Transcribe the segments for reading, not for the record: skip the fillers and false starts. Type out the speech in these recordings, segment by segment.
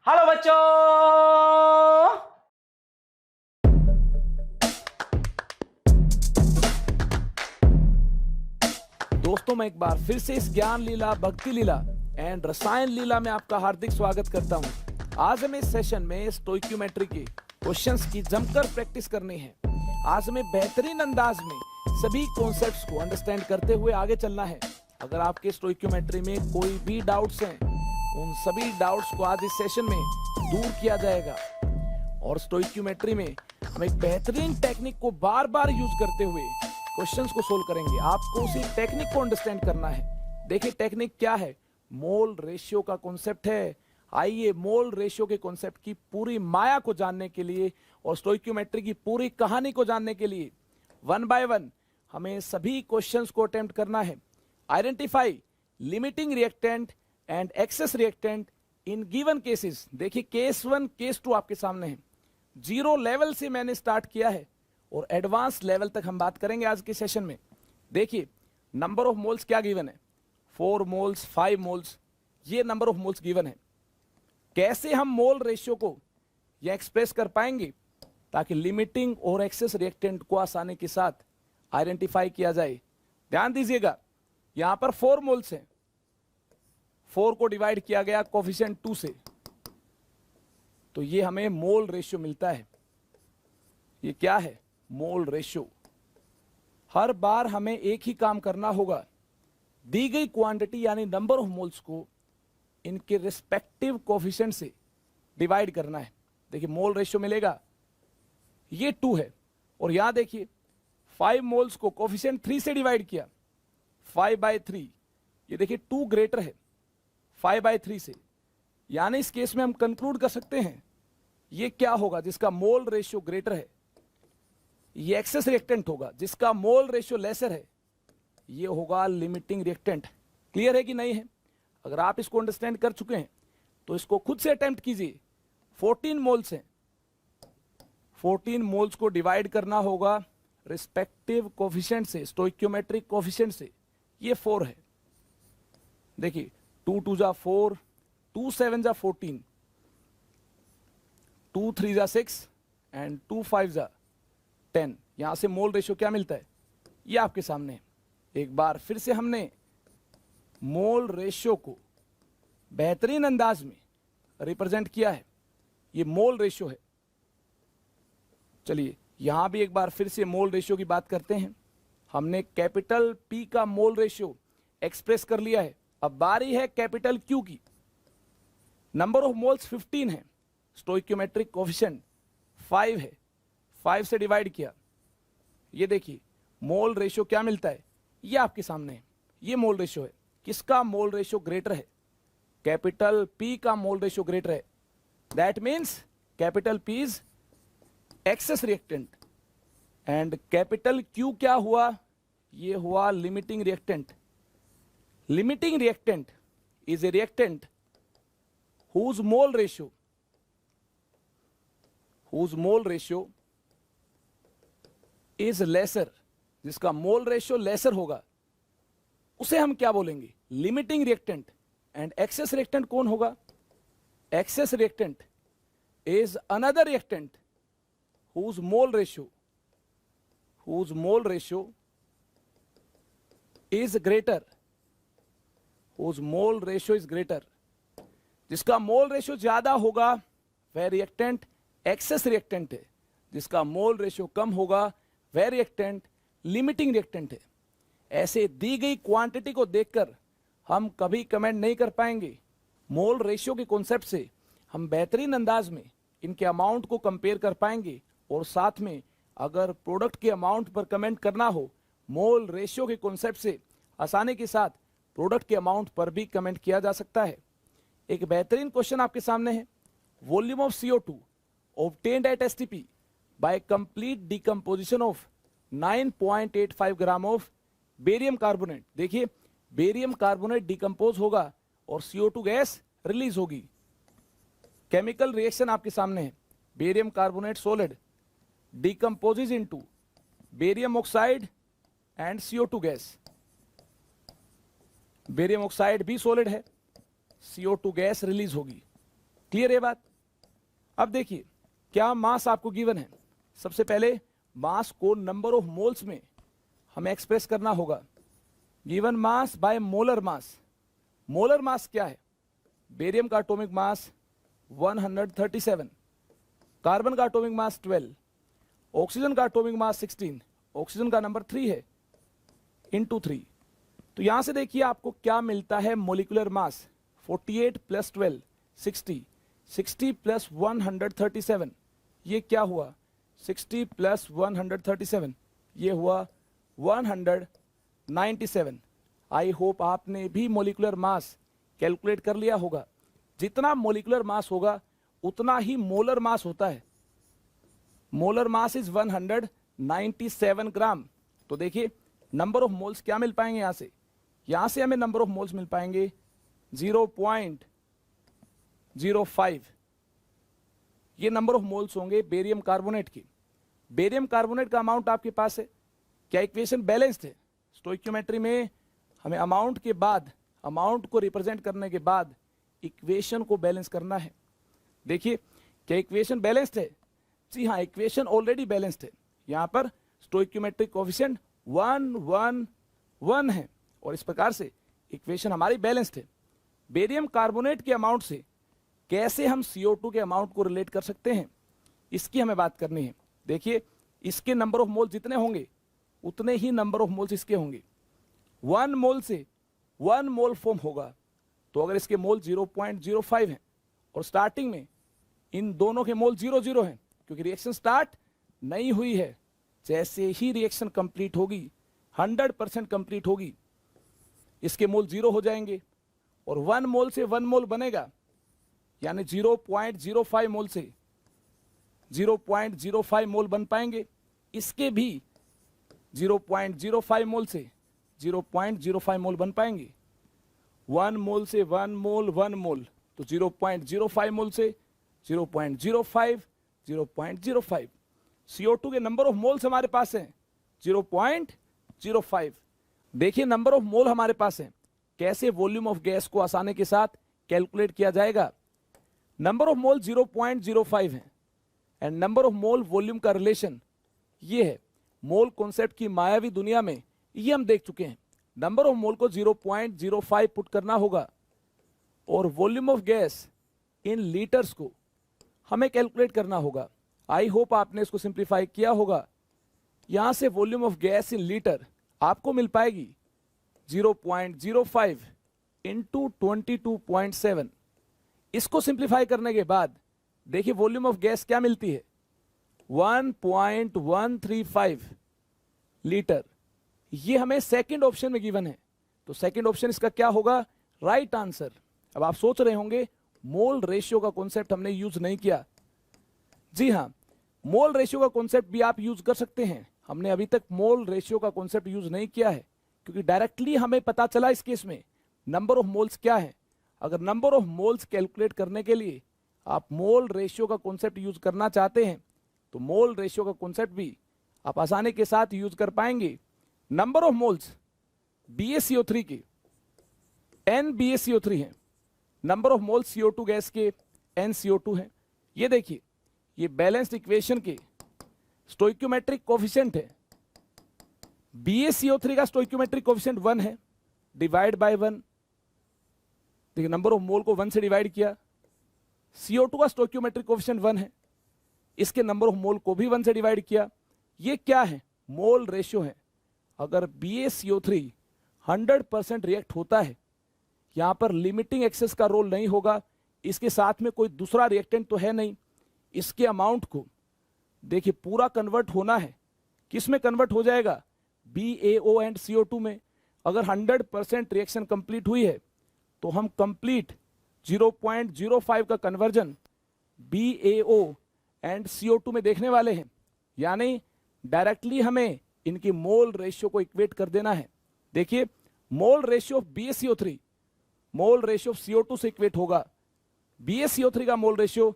Hello बच्चों। दोस्तों, मैं एक बार फिर से इस ज्ञान लीला, भक्ति लीला एंड रसायन लीला में आपका हार्दिक स्वागत करता हूं। आज हमें इस सेशन में स्टोइक्योमेट्री के क्वेश्चंस की जमकर प्रैक्टिस करनी है। आज हमें बेहतरीन अंदाज में सभी कॉन्सेप्ट्स को अंडरस्टैंड करते हुए आगे चलना है। अगर आपके स्टोइक्योमेट्री में कोई भी डाउट्स हैं, उन सभी डाउट्स को आज इस सेशन में दूर किया जाएगा। और स्टोइक्योमेट्री में हम एक बेहतरीन टेक्निक को बार बार यूज करते हुए क्वेश्चंस को सोल्व करेंगे। आपको उसी टेक्निक को अंडरस्टैंड करना है। देखिए टेक्निक क्या है, मोल रेशियो का कॉन्सेप्ट है। आइए मोल रेशियो के कॉन्सेप्ट की पूरी माया को जानने के लिए और स्टोइक्योमेट्री की पूरी कहानी को जानने के लिए वन बाय वन हमें सभी क्वेश्चंस को अटेम्प्ट करना है। Identify limiting reactant and excess reactant in given cases. देखिए केस 1 केस 2 आपके सामने है। जीरो लेवल से मैंने स्टार्ट किया है और एडवांस लेवल तक हम बात करेंगे आज के सेशन में। देखिए नंबर ऑफ मोल्स क्या गिवन है, 4 मोल्स, 5 मोल्स, ये नंबर ऑफ मोल्स गिवन है। कैसे हम मोल रेशियो को यह एक्सप्रेस कर पाएंगे ताकि लिमिटिंग और एक्सेस रिएक्टेंट को आसानी के साथ आइडेंटिफाई किया जाए। ध्यान दीजिएगा, यहां पर 4 मोल्स हैं, 4 को डिवाइड किया गया कोफिशिएंट 2 से, तो ये हमें मोल रेशियो मिलता है। ये क्या है, मोल रेशियो। हर बार हमें एक ही काम करना होगा, दी गई क्वांटिटी यानी नंबर ऑफ मोल्स को इनके रिस्पेक्टिव कोफिशिएंट से डिवाइड करना है। देखिए मोल रेशियो मिलेगा, ये 2 है और यहां देखिए 5 मोल्स को कोफिशिएंट 3 से डिवाइड किया, 5/3। ये देखिए 2 ग्रेटर है 5/3 से, यानी इस केस में हम कंक्लूड कर सकते हैं ये क्या होगा, जिसका मोल रेशियो ग्रेटर है ये एक्सेस रिएक्टेंट होगा, जिसका मोल रेशियो लेसर है ये होगा लिमिटिंग रिएक्टेंट। क्लियर है कि नहीं है? अगर आप इसको अंडरस्टैंड कर चुके हैं तो इसको खुद से अटेम्प्ट कीजिए। 14 मोल्स हैं, 14 मोल्स को डिवाइड करना होगा रिस्पेक्टिव कोफिशिएंट से, स्टोइक्योमेट्रिक कोफिशिएंट से। ये 4 है। देखिए 2 2 जा 4, 2 7 जा 14, 2 3 जा 6 एंड 2 5 जा 10। यहां से मोल रेशियो क्या मिलता है, ये आपके सामने है। एक बार फिर से हमने मोल रेशियो को बेहतरीन अंदाज में रिप्रेजेंट किया है। ये मोल रेशियो है। चलिए यहां भी एक बार फिर से मोल रेशियो की बात करते हैं। हमने कैपिटल P का मोल रेशियो एक्सप्रेस कर लिया है। अब बारी है कैपिटल Q की। नंबर ऑफ मोल्स 15 है, स्टोइक्योमेट्रिक कोफिशिएंट 5 है, 5 से डिवाइड किया। ये देखिए मोल रेशियो क्या मिलता है, ये आपके सामने है। ये मोल रेशियो है। किसका मोल रेशियो ग्रेटर है, कैपिटल P का मोल रेशियो ग्रेटर है। That means capital P is excess reactant and capital Q क्या हुआ, ये हुआ limiting reactant. Limiting reactant is a reactant whose mole ratio is lesser, जिसका मोल रेशियो लेसर होगा उसे हम क्या बोलेंगे, limiting reactant. And excess reactant कौन होगा, excess reactant is another reactant whose mole ratio is greater, जिसका मोल रेशियो ज्यादा होगा वह रिएक्टेंट एक्सेस रिएक्टेंट है, जिसका मोल रेशियो कम होगा वह रिएक्टेंट लिमिटिंग रिएक्टेंट है। ऐसे दी गई क्वांटिटी को देखकर हम कभी कमेंट नहीं कर पाएंगे। मोल रेशियो के कॉन्सेप्ट से हम बेहतरीन अंदाज में इनके अमाउंट को कंपेयर कर पाएंगे और साथ में अगर प्रोडक्ट के अमाउंट पर कमेंट करना हो, मोल रेशियो के कॉन्सेप्ट से आसानी के साथ प्रोडक्ट के अमाउंट पर भी कमेंट किया जा सकता है। एक बेहतरीन क्वेश्चन आपके सामने है, volume of CO2 obtained at STP by complete decomposition of 9.85 gram of barium carbonate. देखिए बेरियम कार्बोनेट डिकम्पोज होगा और CO2 गैस रिलीज होगी। केमिकल रिएक्शन आपके सामने है, barium carbonate solid decomposes into barium oxide and CO2 gas. Barium oxide भी solid है, CO2 gas release होगी। क्लियर है बात? अब देखिए क्या मास आपको गिवन है। सबसे पहले मास को नंबर ऑफ मोल्स में हमें एक्सप्रेस करना होगा। Given mass by molar mass. Molar mass क्या है? बेरियम का एटॉमिक मास 137, कार्बन का एटॉमिक मास 12, ऑक्सीजन का एटॉमिक मास 16, ऑक्सीजन का नंबर 3 है, इंटू 3। तो यहां से देखिए आपको क्या मिलता है, मोलिकुलर मास 48 प्लस 12 60, 60 प्लस 137, ये क्या हुआ 60 प्लस 137, ये हुआ 197। आई होप आपने भी मोलिकुलर मास कैलकुलेट कर लिया होगा। जितना मोलिकुलर मास होगा उतना ही मोलर मास होता है। मोलर मास इज 197 ग्राम। तो देखिए नंबर ऑफ मोल्स क्या मिल पाएंगे यहां से हमें नंबर ऑफ मोल्स मिल पाएंगे 0.05। ये नंबर ऑफ मोल्स होंगे बेरियम कार्बोनेट की। बेरियम कार्बोनेट का अमाउंट आपके पास है। क्या इक्वेशन बैलेंस्ड है? स्टोइकियोमेट्री में हमें अमाउंट के बाद, अमाउंट को रिप्रेजेंट करने के बाद इक्वेशन को बैलेंस करना है। देखिए क्या इक्वेशन बैलेंस्ड है? जी हाँ, इक्वेशन ऑलरेडी बैलेंस्ड है। यहां पर स्टोइकियोमेट्रिक कोएफिशिएंट 1 1 1 है और इस प्रकार से इक्वेशन हमारी बैलेंस्ड है। बेरियम कार्बोनेट के अमाउंट से कैसे हम CO2 के अमाउंट को रिलेट कर सकते हैं, इसकी हमें बात करनी है। देखिए इसके नंबर ऑफ मोल जितने होंगे उतने ही नंबर ऑफ मोल्स इसके होंगे। 1 मोल से 1 मोल फॉर्म होगा। तो अगर इसके मोल 0.05 हैं और स्टार्टिंग में इन दोनों के मोल 0 हैं, क्योंकि रिएक्शन स्टार्ट नहीं हुई है, जैसे ही रिएक्शन कंप्लीट होगी 100% कंप्लीट होगी, इसके मोल 0 हो जाएंगे और 1 मोल से 1 मोल बनेगा, यानी 0.05 मोल से 0.05 मोल बन पाएंगे। इसके भी 0.05 मोल से 0.05 मोल बन पाएंगे। 1 मोल से 1 मोल 1 मोल, तो 0.05 मोल से 0.05 0.05। CO2 के नंबर ऑफ मोल्स हमारे पास हैं 0.05। देखिए नंबर ऑफ मोल हमारे पास है, कैसे वॉल्यूम ऑफ गैस को आसानी के साथ कैलकुलेट किया जाएगा। नंबर ऑफ मोल 0.05 है and number of mole volume का रिलेशन ये है। मोल कॉन्सेप्ट की मायावी दुनिया में ये हम देख चुके हैं। नंबर ऑफ मोल को 0.05 पुट करना होगा और volume of gas in litres को हमें कैलकुलेट करना होगा। आई होप आपने इसको सिंप्लीफाई किया होगा। यहां से volume of gas in litre आपको मिल पाएगी 0.05 इंटू 22.7। इसको सिंप्लीफाई करने के बाद देखिए वॉल्यूम ऑफ गैस क्या मिलती है 1.135 लीटर। ये हमें सेकंड ऑप्शन में गिवन है, तो सेकंड ऑप्शन इसका क्या होगा, राइट आंसर। अब आप सोच रहे होंगे मोल रेशियो का कॉन्सेप्ट हमने यूज नहीं किया। जी हां, मोल रेशियो का कॉन्सेप्ट भी आप यूज कर सकते हैं। हमने अभी तक मोल रेशियो का कॉन्सेप्ट यूज नहीं किया है क्योंकि डायरेक्टली हमें पता चला इस केस में नंबर ऑफ मोल्स क्या है। अगर नंबर ऑफ मोल्स कैलकुलेट करने के लिए आप मोल रेशियो का कॉन्सेप्ट यूज करना चाहते हैं तो मोल रेशियो का कॉन्सेप्ट भी आप आसानी के साथ यूज कर पाएंगे। नंबर ऑफ मोल्स BaCO3 के NBaCO3 है, number of moles CO2 gas के NCO2 है। ये देखिए ये बैलेंस्ड इक्वेशन के स्टोइकियोमेट्रिक कोएफिशिएंट है। BaCO3 का स्टोइकियोमेट्रिक कोएफिशिएंट 1 है, डिवाइड बाय 1। देखिए नंबर ऑफ मोल को 1 से डिवाइड किया। CO2 का स्टोइकियोमेट्रिक कोएफिशिएंट 1 है, इसके नंबर ऑफ मोल को भी 1 से डिवाइड किया। ये क्या है, मोल रेशियो है। अगर BaCO3 100% रिएक्ट होता है, यहां पर लिमिटिंग एक्सेस का रोल नहीं होगा, इसके साथ में कोई दूसरा रिएक्टेंट तो है नहीं। इसके अमाउंट को देखिए पूरा कन्वर्ट होना है, किस में कन्वर्ट हो जाएगा, BaO एंड CO2 में। अगर 100% रिएक्शन कंप्लीट हुई है तो हम कंप्लीट 0.05 का कन्वर्जन BaO एंड CO2 में देखने वाले हैं, यानी डायरेक्टली हमें इनकी मोल रेशियो को इक्वेट कर देना है। देखिए mole ratio of BaCO3 mole ratio of CO2 से इक्वेट होगा। BaCO3 का मोल रेशियो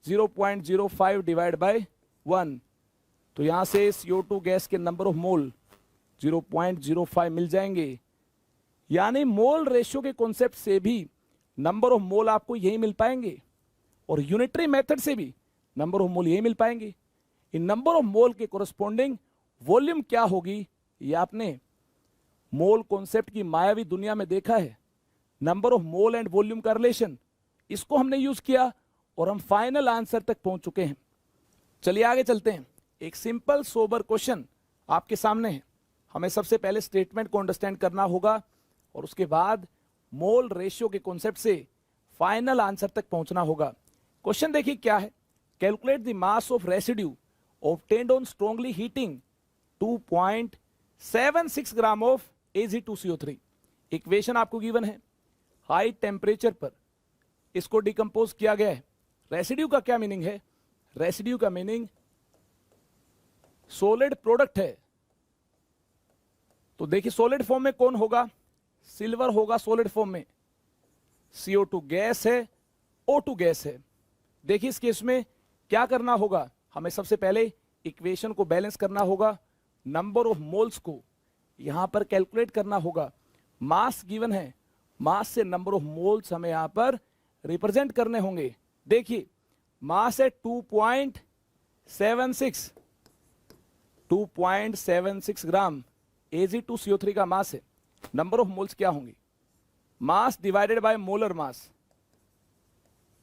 0.05 डिवाइड बाय 1, तो यहां से CO2 गैस के नंबर ऑफ मोल 0.05 मिल जाएंगे। यानी मोल रेशियो के कॉन्सेप्ट से भी नंबर ऑफ मोल आपको यही मिल पाएंगे। और यूनिटरी मेथड से भी नंबर ऑफ मोल यही मिल पाएंगे। इन नंबर ऑफ मोल के कोरस्पॉन्डिंग वॉल्यूम क्या होगी, ये आपने मोल कॉन्सेप्ट की मायावी दुनिया में देखा है। Number of mole and volume का रिलेशन, इसको हमने यूज किया और हम फाइनल आंसर तक पहुंच चुके हैं। चलिए आगे चलते हैं। एक सिंपल सोबर क्वेश्चन आपके सामने है। हमें सबसे पहले स्टेटमेंट को अंडरस्टैंड करना होगा और उसके बाद मोल रेशियो के कॉन्सेप्ट से फाइनल आंसर तक पहुंचना होगा। क्वेश्चन देखिए क्या है। Calculate the mass of residue obtained on strongly heating 2.76 gram of Ag2CO3। Equation आपको गिवन है। हाई टेम्परेचर पर इसको डिकम्पोज किया गया है। रेसिड्यू का क्या मीनिंग है? रेसिड्यू का मीनिंग सॉलिड प्रोडक्ट है। तो देखिए सॉलिड फॉर्म में कौन होगा? सिल्वर होगा सॉलिड फॉर्म में। CO2 गैस है, O2 गैस है। देखिए इस केस में क्या करना होगा, हमें सबसे पहले इक्वेशन को बैलेंस करना होगा। नंबर ऑफ मोल्स को यहां पर कैलकुलेट करना होगा। मास गिवन है, मास से नंबर ऑफ मोल्स हमें यहां पर रिप्रेजेंट करने होंगे। देखिए मास है 2.76 ग्राम Ag2CO3 का मास है। नंबर ऑफ मोल्स क्या होंगे? मास divided by molar mass,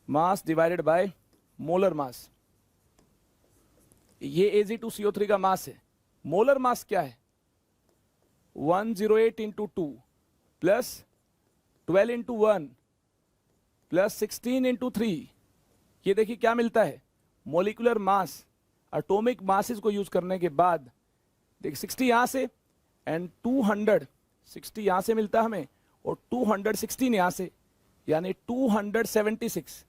mass divided by molar मास। ये Ag2CO3 का मास है। मोलर मास क्या है? 108 into 2 plus 12 into 1 plus 16 into 3। ये देखिए क्या मिलता है? Molecular mass. एटॉमिक मासेस को यूज करने के बाद देखिए 60 यहां से एंड 260 यहां से मिलता है हमें और 216 यहां से, यानी 276।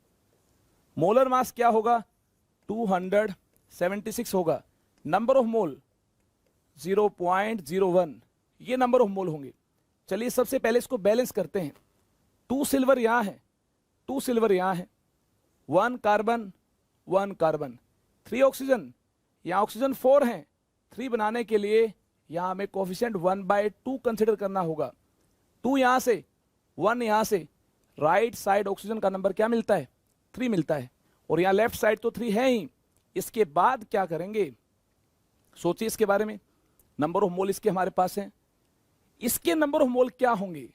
मोलर मास क्या होगा? 276 होगा। नंबर ऑफ मोल 0.01, ये नंबर ऑफ मोल होंगे। चलिए सबसे पहले इसको बैलेंस करते हैं। 2 सिल्वर यहां है, 2 सिल्वर यहां है, 1 कार्बन 1 कार्बन, 3 ऑक्सीजन, यहां ऑक्सीजन 4 हैं। 3 बनाने के लिए यहां हमें कोफिशिएंट 1/2 कंसिडर करना होगा। 2 यहां से 1 यहां से, राइट साइड ऑक्सीजन का नंबर क्या मिलता है? 3 मिलता है और यहां लेफ्ट साइड तो 3 है ही। इसके बाद क्या करेंगे, सोचिए इसके बारे में। नंबर ऑफ मोल इसके हमारे पास हैं। इसके नंबर ऑफ मोल क्या होंगे?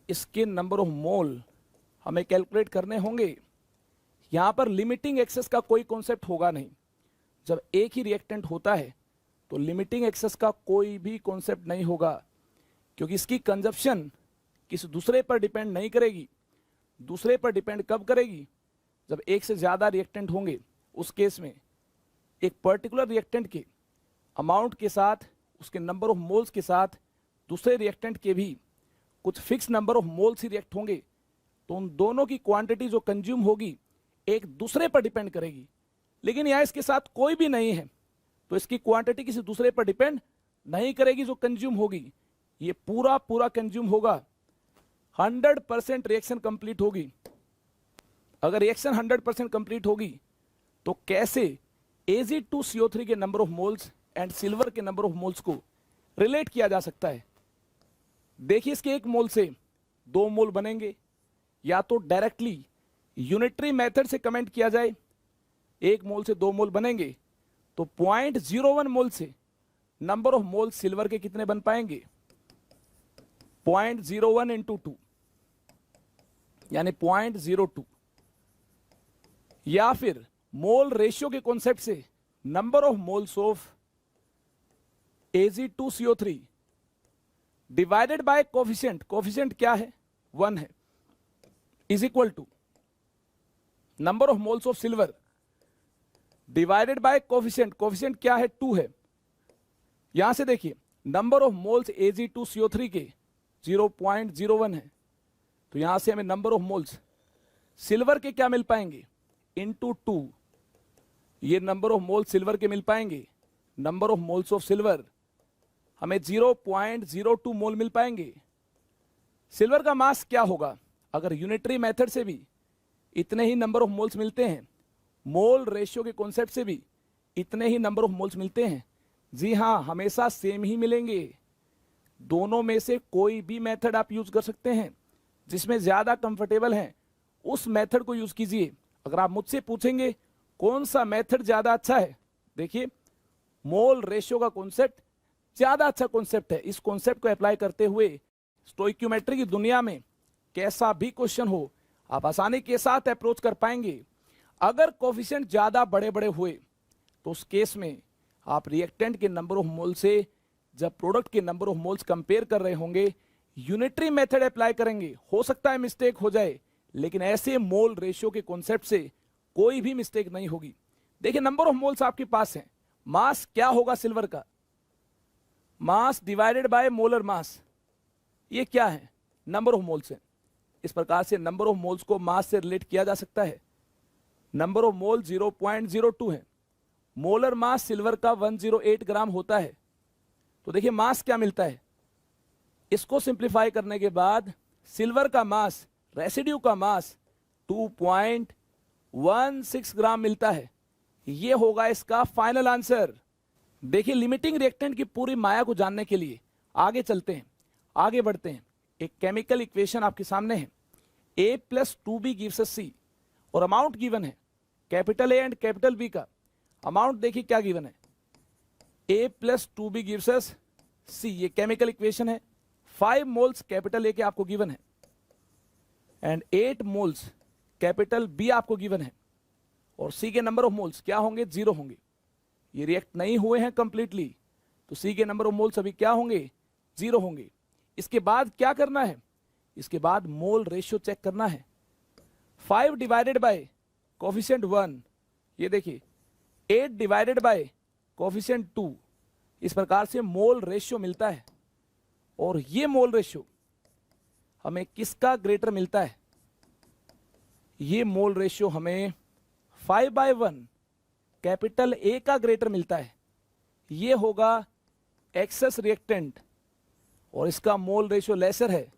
इसके नंबर ऑफ मोल हमें कैलकुलेट करने होंगे। यहां पर लिमिटिंग एक्सेस का कोई कॉन्सेप्ट होगा नहीं। जब एक ही रिएक्टेंट होता है तो लिमिटिंग एक्सेस का कोई भी कॉन्सेप्ट नहीं होगा, क्योंकि इसकी कंजप्शन किसी दूसरे पर डिपेंड नहीं करेगी। दूसरे पर डिपेंड कब करेगी? जब एक से ज्यादा रिएक्टेंट होंगे। उस केस में एक पर्टिकुलर रिएक्टेंट के अमाउंट के साथ, उसके नंबर ऑफ मोल्स के साथ दूसरे रिएक्टेंट के भी कुछ fix number of moles he react होंगे, तो उन दोनों की क्वांटिटी जो कंज्यूम होगी एक दूसरे पर डिपेंड करेगी। लेकिन यहां इसके साथ कोई भी नहीं है तो इसकी क्वांटिटी किसी दूसरे पर डिपेंड नहीं करेगी। जो कंज्यूम होगी ये पूरा कंज्यूम होगा। 100% रिएक्शन कंप्लीट होगी। अगर रिएक्शन 100% कंप्लीट होगी तो कैसे Ag2CO3 के number of moles and silver के नंबर ऑफ मोल्स को रिलेट किया जा सकता है? देखिए इसके 1 मोल से 2 मोल बनेंगे, या तो डायरेक्टली यूनिटरी मेथड से कमेंट किया जाए। 1 मोल से 2 मोल बनेंगे तो 0.01 मोल से नंबर ऑफ मोल सिल्वर के कितने बन पाएंगे? 0.01 इंटू 2 यानी 0.02। या फिर मोल रेशियो के कॉन्सेप्ट से number of moles of Ag2CO3 divided by coefficient, coefficient क्या है? 1 है, is equal to number of moles of silver divided by coefficient, coefficient क्या है? 2 है। यहां से देखिए नंबर ऑफ मोल्स Ag2CO3 के 0.01 है, तो यहां से हमें नंबर ऑफ मोल्स सिल्वर के क्या मिल पाएंगे? इंटू 2, ये नंबर ऑफ मोल्स सिल्वर के मिल पाएंगे। Number of moles of silver हमें 0.02 मोल मिल पाएंगे। सिल्वर का मास क्या होगा? अगर यूनिटरी मेथड से भी इतने ही नंबर ऑफ मोल्स मिलते हैं, मोल रेशियो के कॉन्सेप्ट से भी इतने ही नंबर ऑफ मोल्स मिलते हैं। जी हां, हमेशा सेम ही मिलेंगे। दोनों में से कोई भी मेथड आप यूज कर सकते हैं। जिसमें ज्यादा कंफर्टेबल है उस मेथड को यूज कीजिए। अगर आप मुझसे पूछेंगे कौन सा मेथड ज्यादा अच्छा है, देखिए मोल रेशियो का कॉन्सेप्ट ज्यादा अच्छा कॉन्सेप्ट है। इस कॉन्सेप्ट को अप्लाई करते हुए स्टोइक्योमेट्री की दुनिया में कैसा भी क्वेश्चन हो आप आसानी के साथ अप्रोच कर पाएंगे। अगर कोफिशिएंट ज्यादा बड़े बड़े हुए तो उस केस में आप रिएक्टेंट के नंबर ऑफ मोल से जब प्रोडक्ट के नंबर ऑफ मोल्स कंपेयर कर रहे होंगे यूनिटरी मेथड अप्लाई करेंगे। हो सकता है मिस्टेक हो जाए, लेकिन ऐसे मोल रेशियो के कॉन्सेप्ट से कोई भी मिस्टेक नहीं होगी। देखिए नंबर ऑफ मोल्स आपके पास है, मास क्या होगा सिल्वर का, मास डिवाइडेड बाय मोलर मास, ये क्या है नंबर ऑफ मोल्स है। इस प्रकार से नंबर ऑफ मोल्स को मास से रिलेट किया जा सकता है। नंबर ऑफ मोल 0.02 है, मोलर मास सिल्वर का 108 ग्राम होता है। तो देखिए मास क्या मिलता है, इसको सिंप्लीफाई करने के बाद सिल्वर का मास, रेसिड्यू का मास 2.16 ग्राम मिलता है। ये होगा इसका फाइनल आंसर। देखिए लिमिटिंग रिएक्टेंट की पूरी माया को जानने के लिए आगे चलते हैं, आगे बढ़ते हैं। एक केमिकल इक्वेशन आपके सामने है, A + 2B gives us C और अमाउंट गिवन है capital A and capital B का। अमाउंट देखिए क्या गिवन है, A + 2B gives us C, ये केमिकल इक्वेशन है। 5 मोल्स कैपिटल A के आपको गिवन है एंड 8 मोल्स कैपिटल B आपको गिवन है और C के नंबर ऑफ मोल्स क्या होंगे, 0 होंगे। ये रिएक्ट नहीं हुए हैं कंप्लीटली, तो C के नंबर ऑफ मोल्स अभी क्या होंगे, 0 होंगे। इसके बाद क्या करना है, इसके बाद मोल रेशियो चेक करना है। 5 डिवाइडेड बाय कोफिशिएंट 1, ये देखिए 8 डिवाइडेड बाय कोफिशिएंट 2, इस प्रकार से मोल रेशियो मिलता है। और ये मोल रेशियो हमें किसका ग्रेटर मिलता है, ये मोल रेशियो हमें 5/1 कैपिटल A का ग्रेटर मिलता है। ये होगा एक्सेस रिएक्टेंट और इसका मोल रेशियो लेसर है,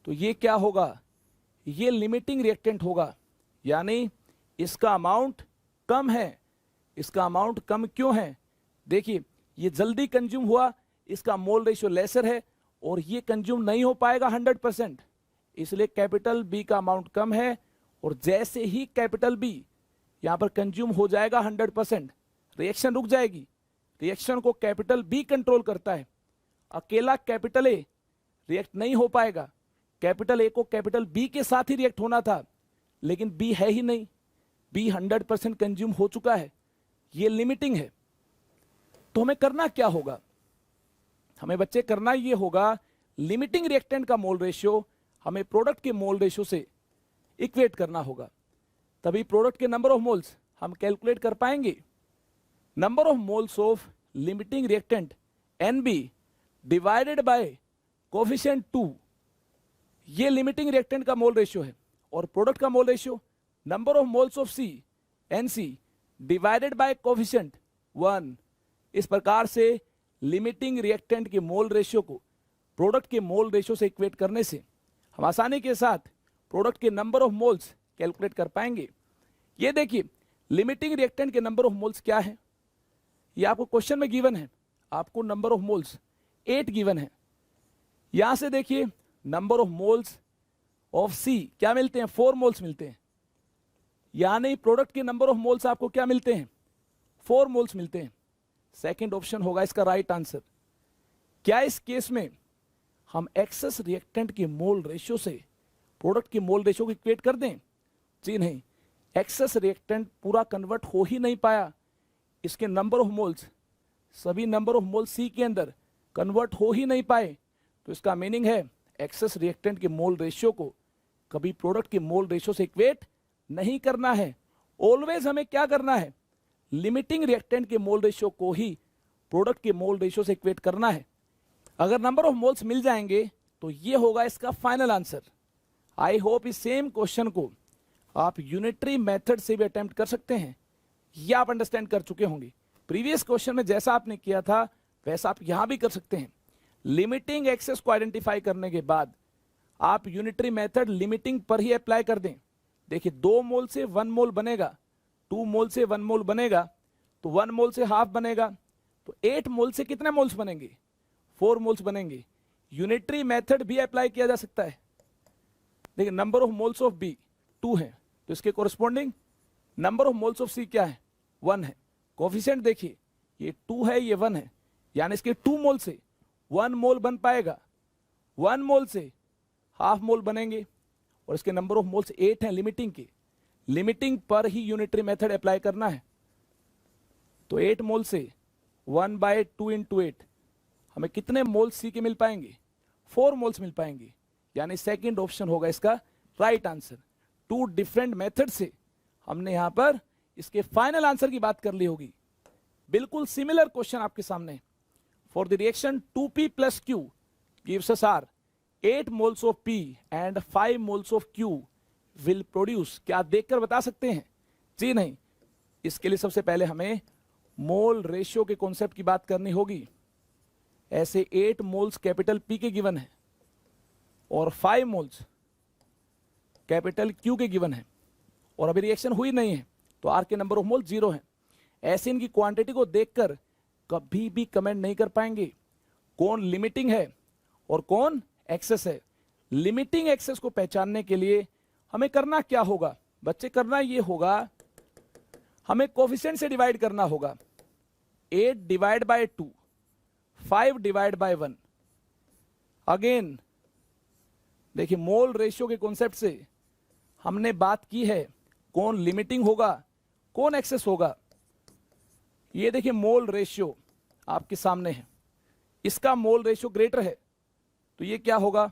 तो ये क्या होगा, ये लिमिटिंग रिएक्टेंट होगा, यानी इसका अमाउंट कम है। इसका अमाउंट कम क्यों है, देखिए ये जल्दी कंज्यूम हुआ, इसका मोल रेशियो लेसर है और ये कंज्यूम नहीं हो पाएगा 100%, इसलिए कैपिटल B का अमाउंट कम है। और जैसे ही कैपिटल B यहां पर कंज्यूम हो जाएगा 100%, रिएक्शन रुक जाएगी। रिएक्शन को कैपिटल B कंट्रोल करता है, अकेला कैपिटल A रिएक्ट नहीं हो पाएगा। कैपिटल A को कैपिटल B के साथ ही रिएक्ट होना था, लेकिन B है ही नहीं, B 100% कंज्यूम हो चुका है, ये लिमिटिंग है। तो हमें करना क्या होगा, हमें बच्चे करना ये होगा, लिमिटिंग रिएक्टेंट का मोल रेशियो हमें प्रोडक्ट के मोल रेशियो से इक्वेट करना होगा, तभी प्रोडक्ट के नंबर ऑफ मोल्स हम कैलकुलेट कर पाएंगे। Number of moles of limiting reactant NB divided by coefficient 2, ये लिमिटिंग रिएक्टेंट का मोल रेशियो है। और प्रोडक्ट का mole ratio number of moles of C NC divided by coefficient 1। इस प्रकार से लिमिटिंग रिएक्टेंट के मोल रेशियो को प्रोडक्ट के मोल रेशियो से इक्वेट करने से हम आसानी के साथ प्रोडक्ट के नंबर ऑफ मोल्स कैलकुलेट कर पाएंगे। ये देखिए लिमिटिंग रिएक्टेंट के नंबर ऑफ मोल्स क्या है, ये आपको क्वेश्चन में गिवन है, आपको नंबर ऑफ मोल्स 8 गिवन है। यहां से देखिए number of moles of C क्या मिलते हैं, 4 मोल्स मिलते हैं, यानी प्रोडक्ट के नंबर ऑफ मोल्स आपको क्या मिलते हैं, 4 मोल्स मिलते हैं। सेकंड ऑप्शन होगा इसका राइट आंसर। क्या इस केस में हम एक्सेस रिएक्टेंट के मोल रेशियो से प्रोडक्ट के मोल रेशियो को इक्वेट कर दें, जी नहीं, एक्सेस रिएक्टेंट पूरा कन्वर्ट हो ही नहीं पाया, इसके नंबर ऑफ मोल्स, सभी नंबर ऑफ मोल्स C के अंदर कन्वर्ट हो ही नहीं पाए। तो इसका मीनिंग है एक्सेस रिएक्टेंट के मोल रेशियो को कभी प्रोडक्ट के मोल रेशियो से इक्वेट नहीं करना है। ऑलवेज हमें क्या करना है, लिमिटिंग रिएक्टेंट के मोल रेशियो को ही प्रोडक्ट के मोल रेशियो से इक्वेट करना है। अगर नंबर ऑफ मोल्स मिल जाएंगे तो ये होगा इसका फाइनल आंसर। आई होप इस सेम क्वेश्चन को आप यूनिटरी मेथड से भी अटेम्प्ट कर सकते हैं, ये आप अंडरस्टैंड कर चुके होंगे। प्रीवियस क्वेश्चन में जैसा आपने किया था वैसा आप यहां भी कर सकते हैं। लिमिटिंग एक्सेस को आइडेंटिफाई करने के बाद आप यूनिटरी मेथड लिमिटिंग पर ही अप्लाई कर दें। देखिए 2 मोल से 1 मोल बनेगा, 2 मोल से 1 मोल बनेगा, तो 1 मोल से हाफ बनेगा, तो 8 मोल से कितने मोल्स बनेंगे, 4 मोल्स बनेंगे। यूनिटरी मेथड भी अप्लाई किया जा सकता है। देखिए number of moles of B 2 है, तो इसके कोरिस्पोंडिंग नंबर ऑफ मोल्स ऑफ सी क्या है, 1 है। कोफिशिएंट देखिए, ये 2 है, ये 1 है, यानी इसके 2 मोल से 1 मोल बन पाएगा, 1 मोल से हाफ मोल बनेंगे, और इसके नंबर ऑफ मोल्स 8 हैं लिमिटिंग के। लिमिटिंग पर ही यूनिटरी मेथड अप्लाई करना है, तो 8 मोल से 1/2 × 8 हमें कितने मोल्स सी के मिल पाएंगे, 4 मोल्स मिल पाएंगे, यानी सेकंड ऑप्शन होगा इसका राइट आंसर। 2 डिफरेंट मेथड से हमने यहां पर इसके फाइनल आंसर की बात कर ली होगी। बिल्कुल सिमिलर क्वेश्चन आपके सामने। For the reaction 2p + q gives us R, 8 moles of P and 5 moles of Q will produce, क्या आप देखकर बता सकते हैं? जी नहीं, इसके लिए सबसे पहले हमें मोल रेशियो के कॉन्सेप्ट की बात करनी होगी। ऐसे 8 मोल्स कैपिटल P के गिवन है और 5 मोल्स कैपिटल Q के गिवन है, और अभी रिएक्शन हुई नहीं है, तो R के नंबर ऑफ मोल 0 है। ऐसे इनकी क्वांटिटी को देखकर कभी भी कमेंट नहीं कर पाएंगे कौन लिमिटिंग है और कौन एक्सेस है। लिमिटिंग एक्सेस को पहचानने के लिए हमें करना क्या होगा बच्चे, करना ये होगा, हमें कोफिशिएंट से डिवाइड करना होगा। 8 divide by 2, 5 divide by 1। Again देखिए, मोल रेशियो के कॉन्सेप्ट से हमने बात की है कौन लिमिटिंग होगा कौन एक्सेस होगा। ये देखिए मोल रेशियो आपके सामने है, इसका मोल रेशियो ग्रेटर है तो ये क्या होगा,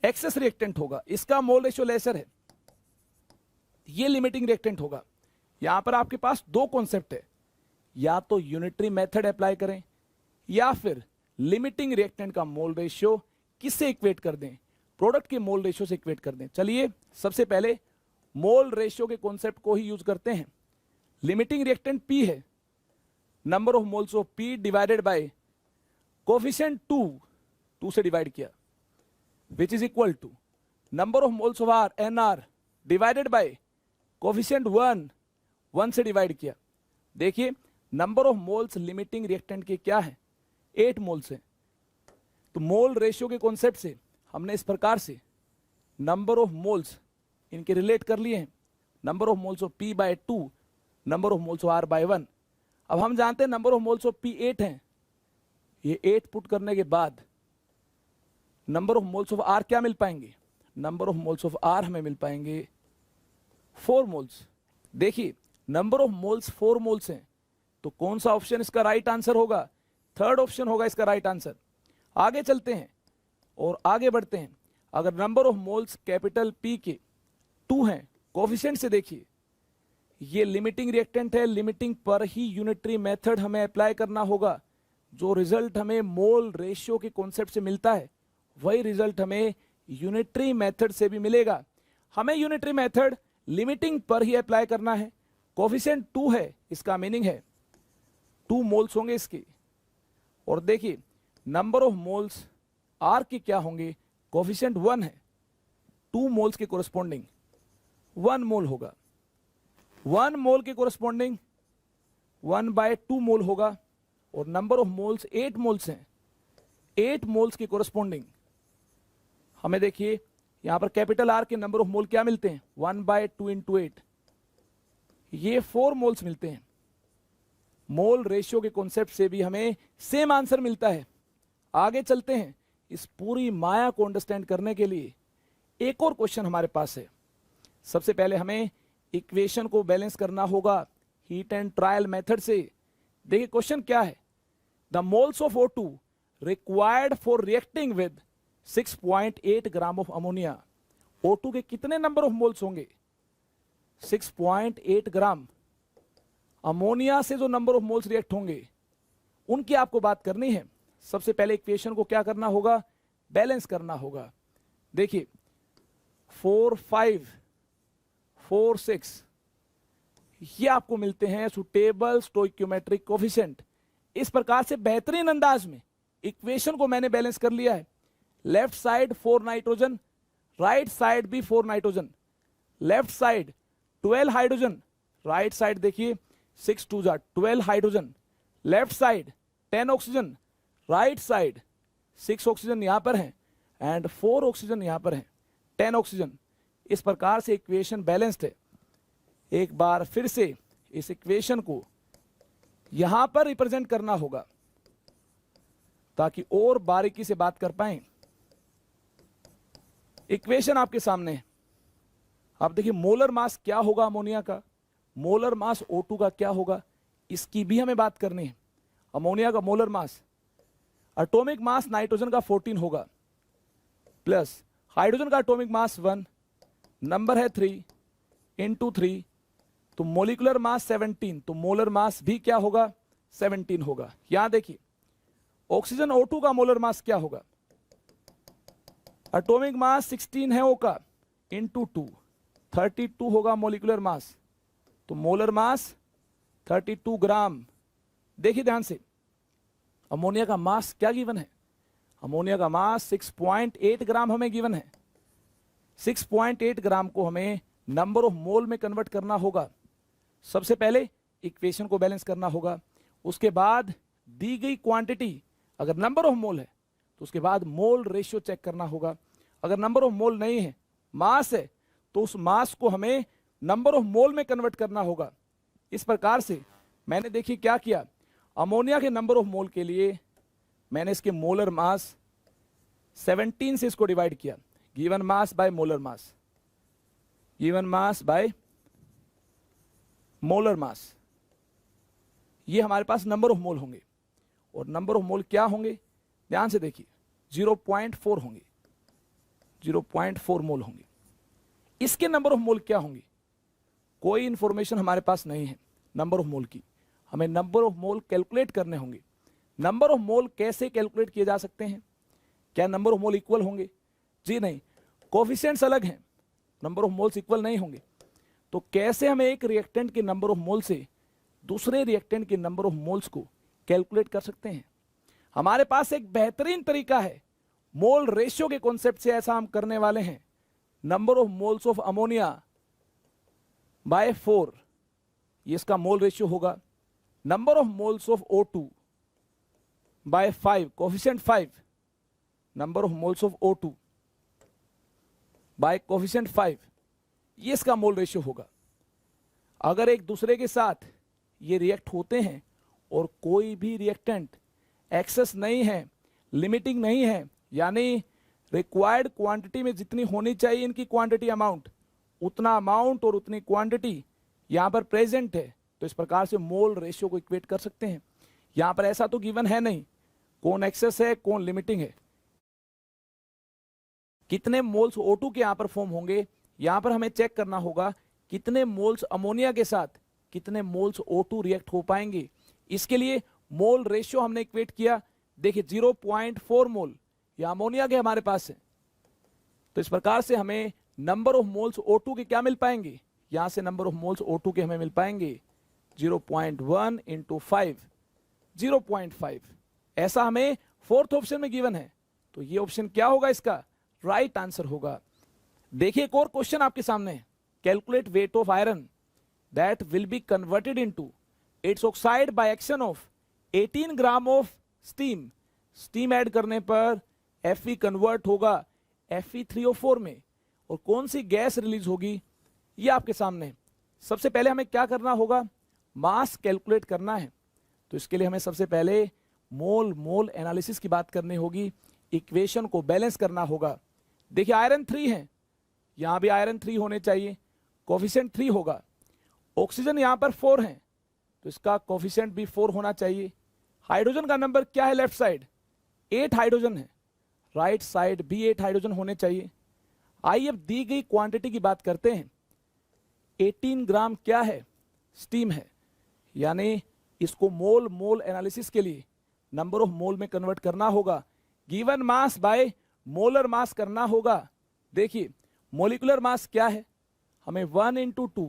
एक्सेस रिएक्टेंट होगा। इसका मोल रेशियो लेसर है, ये लिमिटिंग रिएक्टेंट होगा। यहां पर आपके पास 2 कॉन्सेप्ट है, या तो यूनिटरी मेथड अप्लाई करें या फिर लिमिटिंग रिएक्टेंट का मोल रेशियो किससे इक्वेट कर दें, प्रोडक्ट के मोल रेशियो से इक्वेट कर दें। चलिए सबसे पहले मोल रेशियो के कॉन्सेप्ट को ही यूज करते हैं। लिमिटिंग रिएक्टेंट P है, number of moles of P divided by coefficient 2 से डिवाइड किया, which is equal to number of moles of R NR divided by coefficient 1 से डिवाइड किया। देखिए number of moles limiting reactant के क्या है, 8 moles है, तो मोल रेशियो के कॉन्सेप्ट से हमने इस प्रकार से नंबर ऑफ मोल्स इनके रिलेट कर लिए हैं, number of moles of P/2, number of moles of R/1। अब हम जानते हैं number of moles of P 8 हैं, ये 8 पुट करने के बाद number of moles of R क्या मिल पाएंगे, number of moles of R हमें मिल पाएंगे 4 मोल्स। देखिए नंबर ऑफ मोल्स 4 मोल्स हैं, तो कौन सा ऑप्शन इसका राइट आंसर होगा, थर्ड ऑप्शन होगा इसका राइट आंसर। आगे चलते हैं और आगे बढ़ते हैं। अगर number of moles capital P के 2 हैं, कोफिशिएंट से देखिए, ये लिमिटिंग रिएक्टेंट है, लिमिटिंग पर ही यूनिटरी मेथड हमें अप्लाई करना होगा। जो रिजल्ट हमें मोल रेशियो के कॉन्सेप्ट से मिलता है वही रिजल्ट हमें यूनिटरी मेथड से भी मिलेगा। हमें यूनिटरी मेथड लिमिटिंग पर ही अप्लाई करना है। कोफिशिएंट 2 है, इसका मीनिंग है 2 मोल्स होंगे इसके, और देखिए नंबर ऑफ मोल्स R के क्या होंगे, कोफिशिएंट 1 है, 2 मोल्स के कोरस्पोंडिंग 1 मोल होगा, 1 मोल के कोरस्पोंडिंग 1/2 मोल होगा, और नंबर ऑफ मोल्स 8 मोल्स हैं, 8 मोल्स के कोरस्पोंडिंग हमें देखिए यहां पर कैपिटल R के नंबर ऑफ मोल क्या मिलते हैं, 1/2 × 8, ये 4 मोल्स मिलते हैं। मोल रेशियो के कॉन्सेप्ट से भी हमें सेम आंसर मिलता है। आगे चलते हैं। इस पूरी माया को अंडरस्टैंड करने के लिए एक और क्वेश्चन हमारे पास है। सबसे पहले हमें इक्वेशन को बैलेंस करना होगा हीट एंड ट्रायल मेथड से। देखिए क्वेश्चन क्या है, the moles of O2 required for reacting with 6.8 gram of ammonia. O2 के कितने नंबर ऑफ मोल्स होंगे, 6.8 ग्राम। अमोनिया से जो नंबर ऑफ मोल्स रिएक्ट होंगे उनकी आपको बात करनी है। सबसे पहले इक्वेशन को क्या करना होगा, बैलेंस करना होगा। देखिए 4, 5, 4, 6 ये आपको मिलते हैं सुटेबल स्टोइक्योमेट्रिक कोफिशिएंट। इस प्रकार से बेहतरीन अंदाज में इक्वेशन को मैंने बैलेंस कर लिया है। Left side 4 nitrogen, right side भी 4 nitrogen, left side 12 hydrogen, right side देखिए 6 2 12 hydrogen, left side 10 oxygen, right side 6 oxygen यहां पर है एंड 4 ऑक्सीजन यहां पर है, 10 ऑक्सीजन। इस प्रकार से इक्वेशन बैलेंस्ड है। एक बार फिर से इस इक्वेशन को यहां पर रिप्रेजेंट करना होगा ताकि और बारीकी से बात कर पाएं। इक्वेशन आपके सामने है। आप देखिए मोलर मास क्या होगा अमोनिया का, मोलर मास O2 का क्या होगा, इसकी भी हमें बात करनी है। अमोनिया का मोलर मास, एटॉमिक मास नाइट्रोजन का 14 होगा, प्लस हाइड्रोजन का एटॉमिक मास 1, नंबर है 3 इंटू 3, तो मोलिकुलर मास 17, तो मोलर मास भी क्या होगा 17 होगा। यहां देखिए ऑक्सीजन O2 का मोलर मास क्या होगा, एटॉमिक मास 16 है O का, इंटू 2 32 होगा मोलिकुलर मास, तो मोलर मास 32 ग्राम। देखिए ध्यान से अमोनिया का मास क्या गिवन है, अमोनिया का मास 6.8 ग्राम हमें गिवन है। 6.8 ग्राम को हमें नंबर ऑफ मोल में कन्वर्ट करना होगा। सबसे पहले इक्वेशन को बैलेंस करना होगा, उसके बाद दी गई क्वांटिटी अगर नंबर ऑफ मोल है तो उसके बाद मोल रेशियो चेक करना होगा। अगर नंबर ऑफ मोल नहीं है, मास है, तो उस मास को हमें नंबर ऑफ मोल में कन्वर्ट करना होगा। इस प्रकार से मैंने देखिए क्या किया, अमोनिया के नंबर ऑफ मोल के लिए मैंने इसके मोलर मास 17 से इसको डिवाइड किया, given mass by molar mass, given mass by molar मास। ये हमारे पास नंबर ऑफ मोल होंगे, और नंबर ऑफ मोल क्या होंगे ध्यान से देखिए 0.4 होंगे, 0.4 मोल होंगे। इसके नंबर ऑफ मोल क्या होंगे, कोई इंफॉर्मेशन हमारे पास नहीं है नंबर ऑफ मोल की, हमें नंबर ऑफ मोल कैलकुलेट करने होंगे। नंबर ऑफ मोल कैसे कैलकुलेट किए जा सकते हैं, क्या नंबर ऑफ मोल इक्वल होंगे, जी नहीं, कोफिशिएंट्स अलग हैं, नंबर ऑफ मोल्स इक्वल नहीं होंगे। तो कैसे हमें एक रिएक्टेंट के नंबर ऑफ मोल से दूसरे रिएक्टेंट के नंबर ऑफ मोल्स को कैलकुलेट कर सकते हैं। हमारे पास एक बेहतरीन तरीका है, मोल रेशियो के कॉन्सेप्ट से ऐसा हम करने वाले हैं। Number of moles of ammonia by 4, ये इसका मोल रेशियो होगा। Number of moles of O2 by 5, coefficient 5, number of moles of O2 by coefficient 5, ये इसका मोल रेशियो होगा। अगर एक दूसरे के साथ ये रिएक्ट होते हैं और कोई भी रिएक्टेंट एक्सेस नहीं है, लिमिटिंग नहीं है, यानी रिक्वायर्ड क्वांटिटी में जितनी होनी चाहिए इनकी क्वांटिटी अमाउंट, उतना अमाउंट और उतनी क्वांटिटी यहां पर प्रेजेंट है, तो इस प्रकार से मोल रेशियो को इक्वेट कर सकते हैं। यहां पर ऐसा तो गिवन है नहीं कौन एक्सेस है कौन लिमिटिंग है, कितने मोल्स O2 के यहां पर फॉर्म होंगे, यहां पर हमें चेक करना होगा कितने मोल्स अमोनिया के साथ कितने मोल्स O2 रिएक्ट हो पाएंगे। इसके लिए मोल रेशियो हमने इक्वेट किया, देखिए 0.4 मोल या अमोनिया के हमारे पास है, तो इस प्रकार से हमें नंबर ऑफ मोल्स O2 के क्या मिल पाएंगे, यहां से नंबर ऑफ मोल्स O2 के हमें मिल पाएंगे 0.1 इंटू 5, 0.5। ऐसा हमें फोर्थ ऑप्शन में गिवन है, तो ये ऑप्शन क्या होगा, इसका राइट आंसर होगा। देखिए एक और क्वेश्चन आपके सामने है, calculate weight of iron that will be converted into its oxide by action of 18 gram of steam. Steam add करने पर Fe कन्वर्ट होगा Fe3O4 में, और कौन सी गैस रिलीज होगी ये आपके सामने। सबसे पहले हमें क्या करना होगा, मास कैलकुलेट करना है, तो इसके लिए हमें सबसे पहले मोल मोल एनालिसिस की बात करनी होगी, इक्वेशन को बैलेंस करना होगा। देखिए आयरन 3 है, यहां भी आयरन 3 होने चाहिए, कोफिशिएंट 3 होगा। ऑक्सीजन यहां पर 4 है, तो इसका कोफिशिएंट भी 4 होना चाहिए। हाइड्रोजन का नंबर क्या है लेफ्ट साइड, 8 हाइड्रोजन है, राइट साइड भी 8 हाइड्रोजन होने चाहिए। आइए अब दी गई क्वांटिटी की बात करते हैं। 18 ग्राम क्या है, स्टीम है, यानी इसको मोल मोल एनालिसिस के लिए नंबर ऑफ मोल में कन्वर्ट करना होगा, गिवन मास बाय मोलर मास करना होगा। देखिए मोलिकुलर मास क्या है, हमें 1 इंटू 2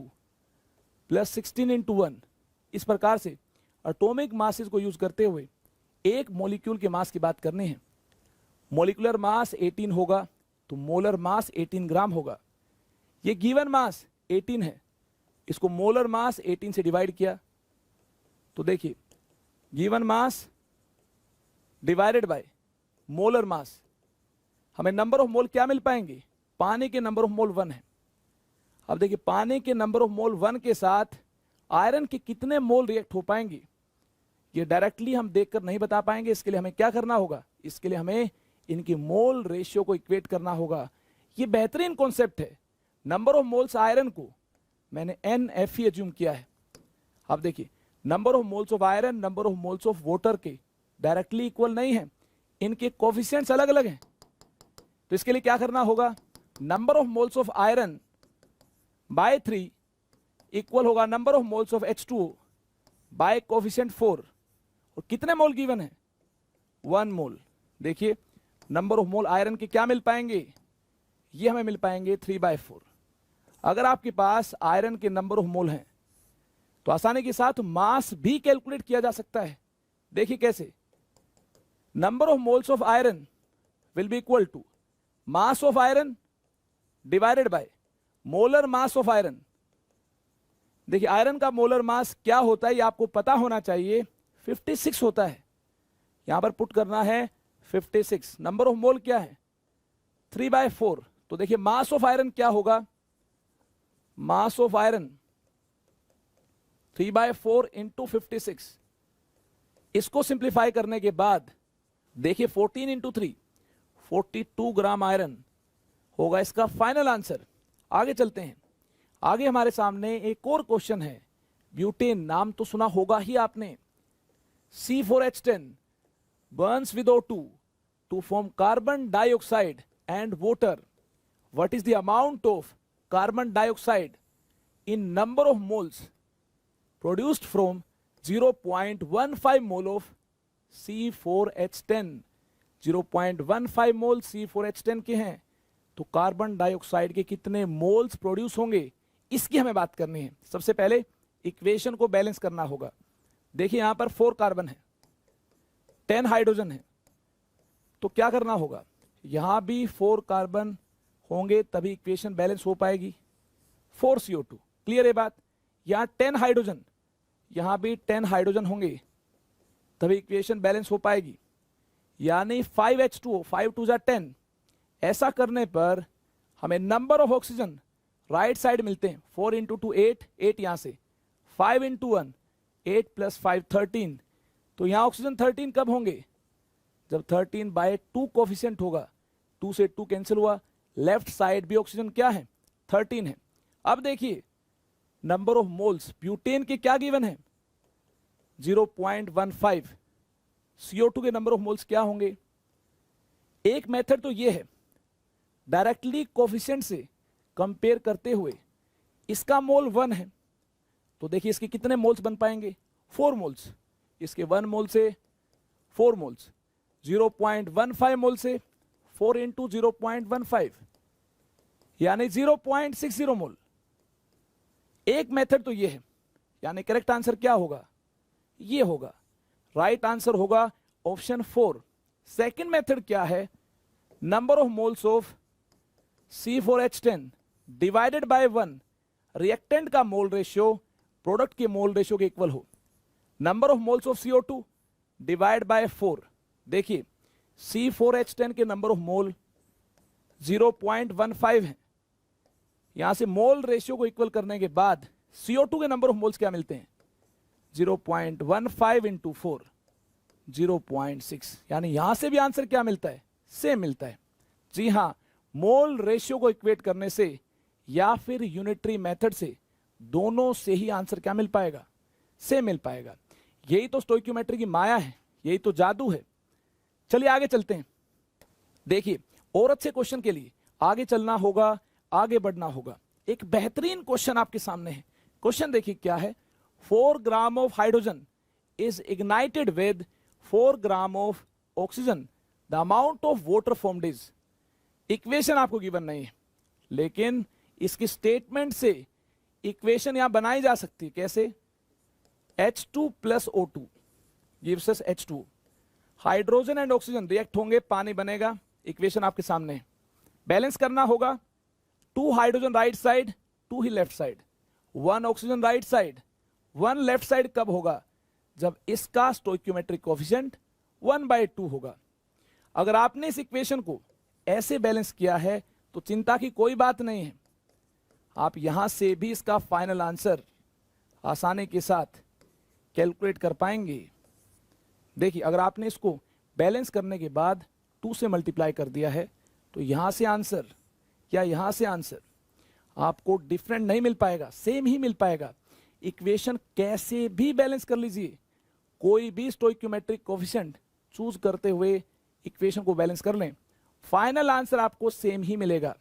प्लस 16 इंटू 1, इस प्रकार से एटॉमिक मासेस को यूज करते हुए एक मॉलिक्यूल के मास की बात करनी है। मॉलिकुलर मास 18 होगा, तो मोलर मास 18 ग्राम होगा। ये गिवन मास 18 है, इसको मोलर मास 18 से डिवाइड किया, तो देखिए given mass divided by molar मास, हमें नंबर ऑफ मोल क्या मिल पाएंगे, पानी के नंबर ऑफ मोल 1 है, अब देखिए पानी के नंबर ऑफ मोल 1 के साथ आयरन के कितने मोल रिएक्ट हो पाएंगे, ये डायरेक्टली हम देखकर नहीं बता पाएंगे। इसके लिए हमें क्या करना होगा, इसके लिए हमें इनकी मोल रेशियो को इक्वेट करना होगा। ये बेहतरीन कॉन्सेप्ट है। नंबर ऑफ मोल्स आयरन को मैंने NFE एज्यूम किया है। अब देखिए number of moles of iron number of moles of water के डायरेक्टली इक्वल नहीं है, इनके कोफिशिएंट्स अलग अलग हैं। तो इसके लिए क्या करना होगा, number of moles of iron by 3 equal होगा number of moles of H2O by coefficient 4। और कितने मोल गिवन है, 1 मोल। देखिए नंबर ऑफ मोल आयरन के क्या मिल पाएंगे, ये हमें मिल पाएंगे 3/4। अगर आपके पास आयरन के नंबर ऑफ मोल हैं तो आसानी के साथ मास भी कैलकुलेट किया जा सकता है। देखिए कैसे, number of moles of iron will be equal to mass of iron divided by molar mass of iron. देखिए आयरन का मोलर मास क्या होता है ये आपको पता होना चाहिए, 56 होता है। यहां पर पुट करना है 56। नंबर ऑफ मोल क्या है, 3/4। तो देखिए मास ऑफ आयरन क्या होगा, मास ऑफ आयरन 3/4 इंटू 56। इसको सिंप्लीफाई करने के बाद देखिए 14 इंटू 3 42 ग्राम आयरन होगा इसका फाइनल आंसर। आगे चलते हैं, आगे हमारे सामने एक और क्वेश्चन है। ब्यूटेन नाम तो सुना होगा ही आपने। C4H10 burns with O2 to form carbon dioxide and water. What is the amount of carbon dioxide in number of moles produced from 0.15 mole of C4H10? 0.15 mole C4H10 के हैं, तो कार्बन डाइऑक्साइड के कितने मोल्स प्रोड्यूस होंगे, इसकी हमें बात करनी है। सबसे पहले इक्वेशन को बैलेंस करना होगा। देखिए यहां पर 4 कार्बन है, 10 हाइड्रोजन है, तो क्या करना होगा, यहां भी 4 कार्बन होंगे तभी इक्वेशन बैलेंस हो पाएगी। 4 CO2, क्लियर है बात। यहां 10 हाइड्रोजन, यहां भी 10 हाइड्रोजन होंगे तभी इक्वेशन बैलेंस हो पाएगी। यानी 5H2O, 5 2 10। ऐसा करने पर हमें number of oxygen right side मिलते हैं। 4 इंटू 2 8, 8 यहां से 5 इंटू 1 8 + 5 13। तो यहां ऑक्सीजन 13 कब होंगे, जब 13/2 कोफिशिएंट होगा। 2 से 2 कैंसिल हुआ, लेफ्ट साइड भी ऑक्सीजन क्या है, 13 है। अब देखिए नंबर ऑफ मोल्स ब्यूटेन के क्या गिवन है, 0.15। CO2 के नंबर ऑफ मोल्स क्या होंगे। एक मेथड तो ये है, डायरेक्टली कोफिशिएंट से कंपेयर करते हुए इसका मोल 1 है, तो देखिए इसके कितने मोल्स बन पाएंगे, 4 मोल्स। इसके 1 मोल से 4 मोल्स, 0.15 मोल से 4 इंटू 0.15 यानी 0.60 मोल। एक मेथड तो ये है, यानी करेक्ट आंसर क्या होगा, ये होगा। राइट आंसर होगा ऑप्शन 4। सेकंड मेथड क्या है, number of moles of C4H10 divided by 1, reactant का मोल रेशियो प्रोडक्ट के मोल रेशियो के इक्वल हो। Number of moles of CO2 divide by 4। देखिए C4H10 के नंबर ऑफ मोल 0.15 है, यहां से मोल रेशियो को इक्वल करने के बाद CO2 के नंबर ऑफ मोल्स क्या मिलते हैं, 0.15 इंटू 4 0.6। यानी यहां से भी आंसर क्या मिलता है, सेम मिलता है। जी हां, मोल रेशियो को इक्वेट करने से या फिर यूनिटरी मेथड से, दोनों से ही आंसर क्या मिल पाएगा, सेम मिल पाएगा। यही तो स्टोइकियोमेट्री की माया है, यही तो जादू है। चलिए आगे चलते हैं। देखिए और अच्छे क्वेश्चन के लिए आगे चलना होगा, आगे बढ़ना होगा। एक बेहतरीन क्वेश्चन आपके सामने है। क्वेश्चन देखिए क्या है, 4 gram of hydrogen is ignited with 4 gram of oxygen, the amount of water formed is. Equation आपको गिवन नहीं है, लेकिन इसकी स्टेटमेंट से इक्वेशन यहां बनाई जा सकती है। कैसे, H2 + O2 gives us H2। Hydrogen and oxygen react होंगे, पानी बनेगा। इक्वेशन आपके सामने है, बैलेंस करना होगा। 2 हाइड्रोजन राइट साइड, 2 ही left side, 1 oxygen right side, 1 left side कब होगा, जब इसका स्टोइकियोमेट्रिक कोएफिशिएंट 1/2 होगा। अगर आपने इस इक्वेशन को ऐसे बैलेंस किया है तो चिंता की कोई बात नहीं है। आप यहां से भी इसका फाइनल आंसर आसानी के साथ कैलकुलेट कर पाएंगे। देखिए, अगर आपने इसको बैलेंस करने के बाद 2 से मल्टीप्लाई कर दिया है तो यहां से आंसर या यहां से आंसर आपको डिफरेंट नहीं मिल पाएगा, सेम ही मिल पाएगा। इक्वेशन कैसे भी बैलेंस कर लीजिए, कोई भी स्टोइक्योमेट्रिक कोफिशिएंट चूज करते हुए इक्वेशन को बैलेंस कर लें, फाइनल आंसर आपको सेम ही मिलेगा।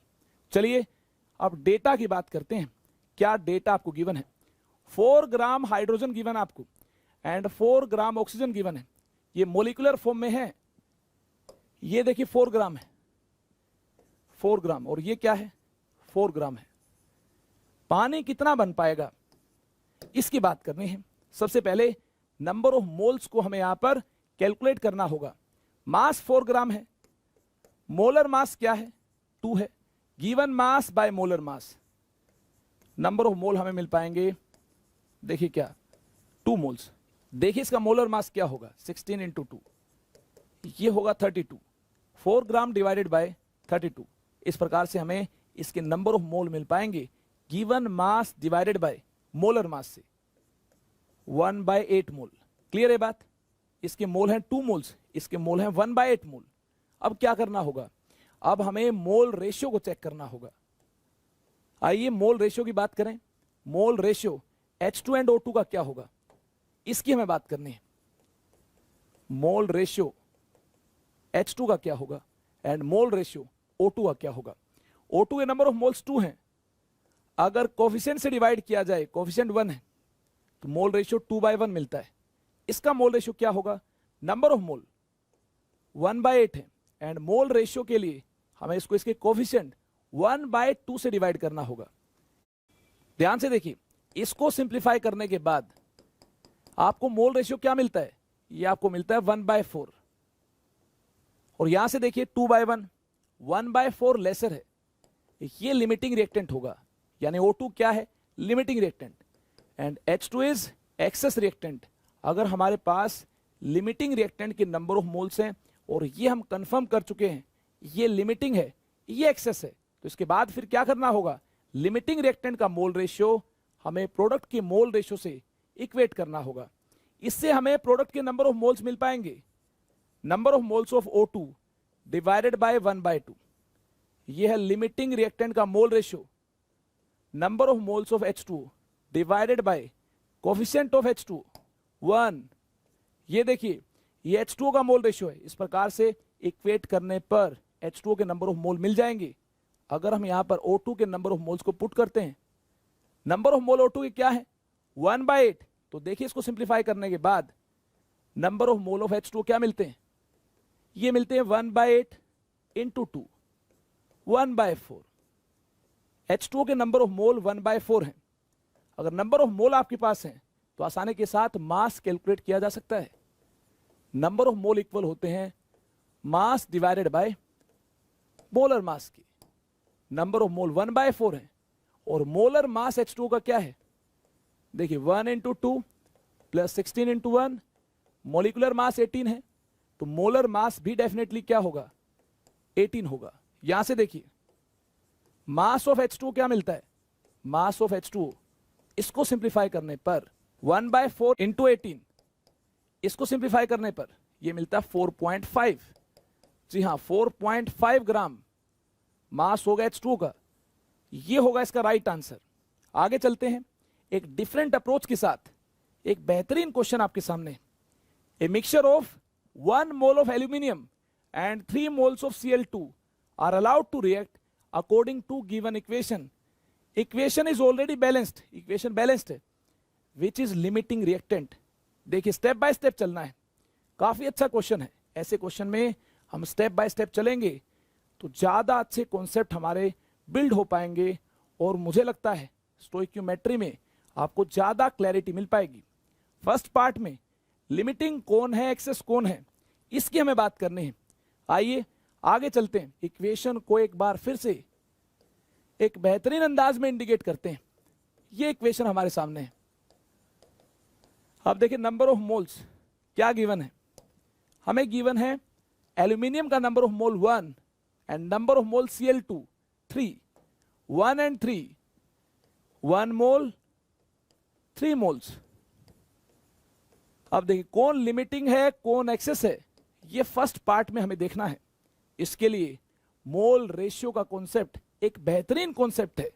चलिए अब डेटा की बात करते हैं। क्या डेटा आपको गिवन है? 4 ग्राम हाइड्रोजन गिवन आपको एंड 4 ग्राम ऑक्सीजन गिवन है। ये मोलिकुलर फॉर्म में है। ये देखिए 4 ग्राम है, 4 ग्राम, और ये क्या है? 4 ग्राम है। पानी कितना बन पाएगा इसकी बात करनी है। सबसे पहले नंबर ऑफ मोल्स को हमें यहां पर कैलकुलेट करना होगा। मास 4 ग्राम है, मोलर मास क्या है? 2 है। Given mass by molar mass, number of mole हमें मिल पाएंगे, देखिए क्या, 2 मोल्स। देखिए इसका मोलर मास क्या होगा? 16 इंटू 2, ये होगा 32। 4 ग्राम डिवाइडेड बाय 32, इस प्रकार से हमें इसके नंबर ऑफ मोल मिल पाएंगे given mass divided by molar मास से 1/8 मोल। क्लियर है बात? इसके मोल हैं 2 मोल्स, इसके मोल हैं 1/8 मोल। अब क्या करना होगा? अब हमें मोल रेशियो को चेक करना होगा। आइए मोल रेशियो की बात करें। Mole ratio H2 and O2 का क्या होगा, इसकी हमें बात करनी है। मोल रेशियो H2 का क्या होगा एंड मोल रेशियो O2 का क्या होगा? O2 के नंबर ऑफ मोल्स 2 हैं। अगर कोफिशिएंट से डिवाइड किया जाए, कोफिशिएंट 1 है, तो मोल रेशियो 2/1 मिलता है। इसका मोल रेशियो क्या होगा? नंबर ऑफ मोल 1/8 है एंड मोल रेशियो के लिए हमें इसको इसके कोफिशिएंट 1/2 से डिवाइड करना होगा। ध्यान से देखिए, इसको सिंप्लीफाई करने के बाद आपको मोल रेशियो क्या मिलता है? ये आपको मिलता है 1/4। और यहां से देखिए 2/1, 1/4 लेसर है, ये लिमिटिंग रिएक्टेंट होगा। यानी O2 क्या है? Limiting reactant and H2 is excess reactant. अगर हमारे पास लिमिटिंग रिएक्टेंट के नंबर ऑफ मोल्स हैं और ये हम कंफर्म कर चुके हैं ये लिमिटिंग है, ये एक्सेस है, तो इसके बाद फिर क्या करना होगा? लिमिटिंग रिएक्टेंट का मोल रेशियो हमें प्रोडक्ट के मोल रेशियो से इक्वेट करना होगा। इससे हमें प्रोडक्ट के नंबर ऑफ मोल्स मिल पाएंगे, number of moles of O2 divided by 1/2। ये है लिमिटिंग रिएक्टेंट का mole ratio, number of moles of H2 divided by coefficient of H2 1। ये देखिए ये H2O का मोल रेशियो है। इस प्रकार से इक्वेट करने पर H2O के नंबर ऑफ मोल मिल जाएंगे। अगर हम यहां पर O2 के नंबर ऑफ मोल्स को पुट करते हैं, नंबर ऑफ मोल O2 के क्या है? 1/8। तो देखिए इसको सिंप्लीफाई करने के बाद number of mole of H2O क्या मिलते हैं? ये मिलते हैं 1/8 इंटू 2, 1/4। H2O के नंबर ऑफ मोल 1/4 है। अगर नंबर ऑफ मोल आपके पास है तो आसानी के साथ मास कैलकुलेट किया जा सकता है। नंबर ऑफ मोल इक्वल होते हैं mass divided by molar mass की। नंबर ऑफ मोल 1/4 है और मोलर मास H2O का क्या है? देखिए 1 into 2 plus 16 into 1, molecular mass 18 है, तो मोलर मास भी डेफिनेटली क्या होगा? 18 होगा। यहां से देखिए मास ऑफ H2O क्या मिलता है? मास ऑफ H2O, इसको सिंप्लीफाई करने पर 1/4 इंटू 18, इसको सिंप्लीफाई करने पर यह मिलता है 4.5। जी हां, 4.5 ग्राम मास होगा H2O का। यह होगा इसका राइट आंसर। आगे चलते हैं एक डिफरेंट अप्रोच के साथ। एक बेहतरीन क्वेश्चन आपके सामने। A mixture of 1 mole of aluminium and 3 moles of Cl2 are allowed to react according to given equation. Equation is already balanced, equation balanced है, विच इज लिमिटिंग रिएक्टेंट। देखिए step by step चलना है। काफी अच्छा question है। ऐसे question में हम स्टेप बाय स्टेप चलेंगे तो ज्यादा अच्छे कॉन्सेप्ट हमारे बिल्ड हो पाएंगे और मुझे लगता है स्टोइक्योमेट्री में आपको ज्यादा क्लैरिटी मिल पाएगी। फर्स्ट पार्ट में लिमिटिंग कौन है, एक्सेस कौन है, इसकी हमें बात करनी है। आइए आगे चलते हैं। इक्वेशन को एक बार फिर से एक बेहतरीन अंदाज में इंडिकेट करते हैं। ये इक्वेशन हमारे सामने है। अब देखिए नंबर ऑफ मोल्स क्या गिवन है? हमें गिवन है एल्यूमिनियम का number of mole 1 and number of mole Cl2 3। 1 and 3 1 mole 3 moles. अब देखिए कौन लिमिटिंग है कौन एक्सेस है, ये फर्स्ट पार्ट में हमें देखना है। इसके लिए मोल रेशियो का कॉन्सेप्ट एक बेहतरीन कॉन्सेप्ट है।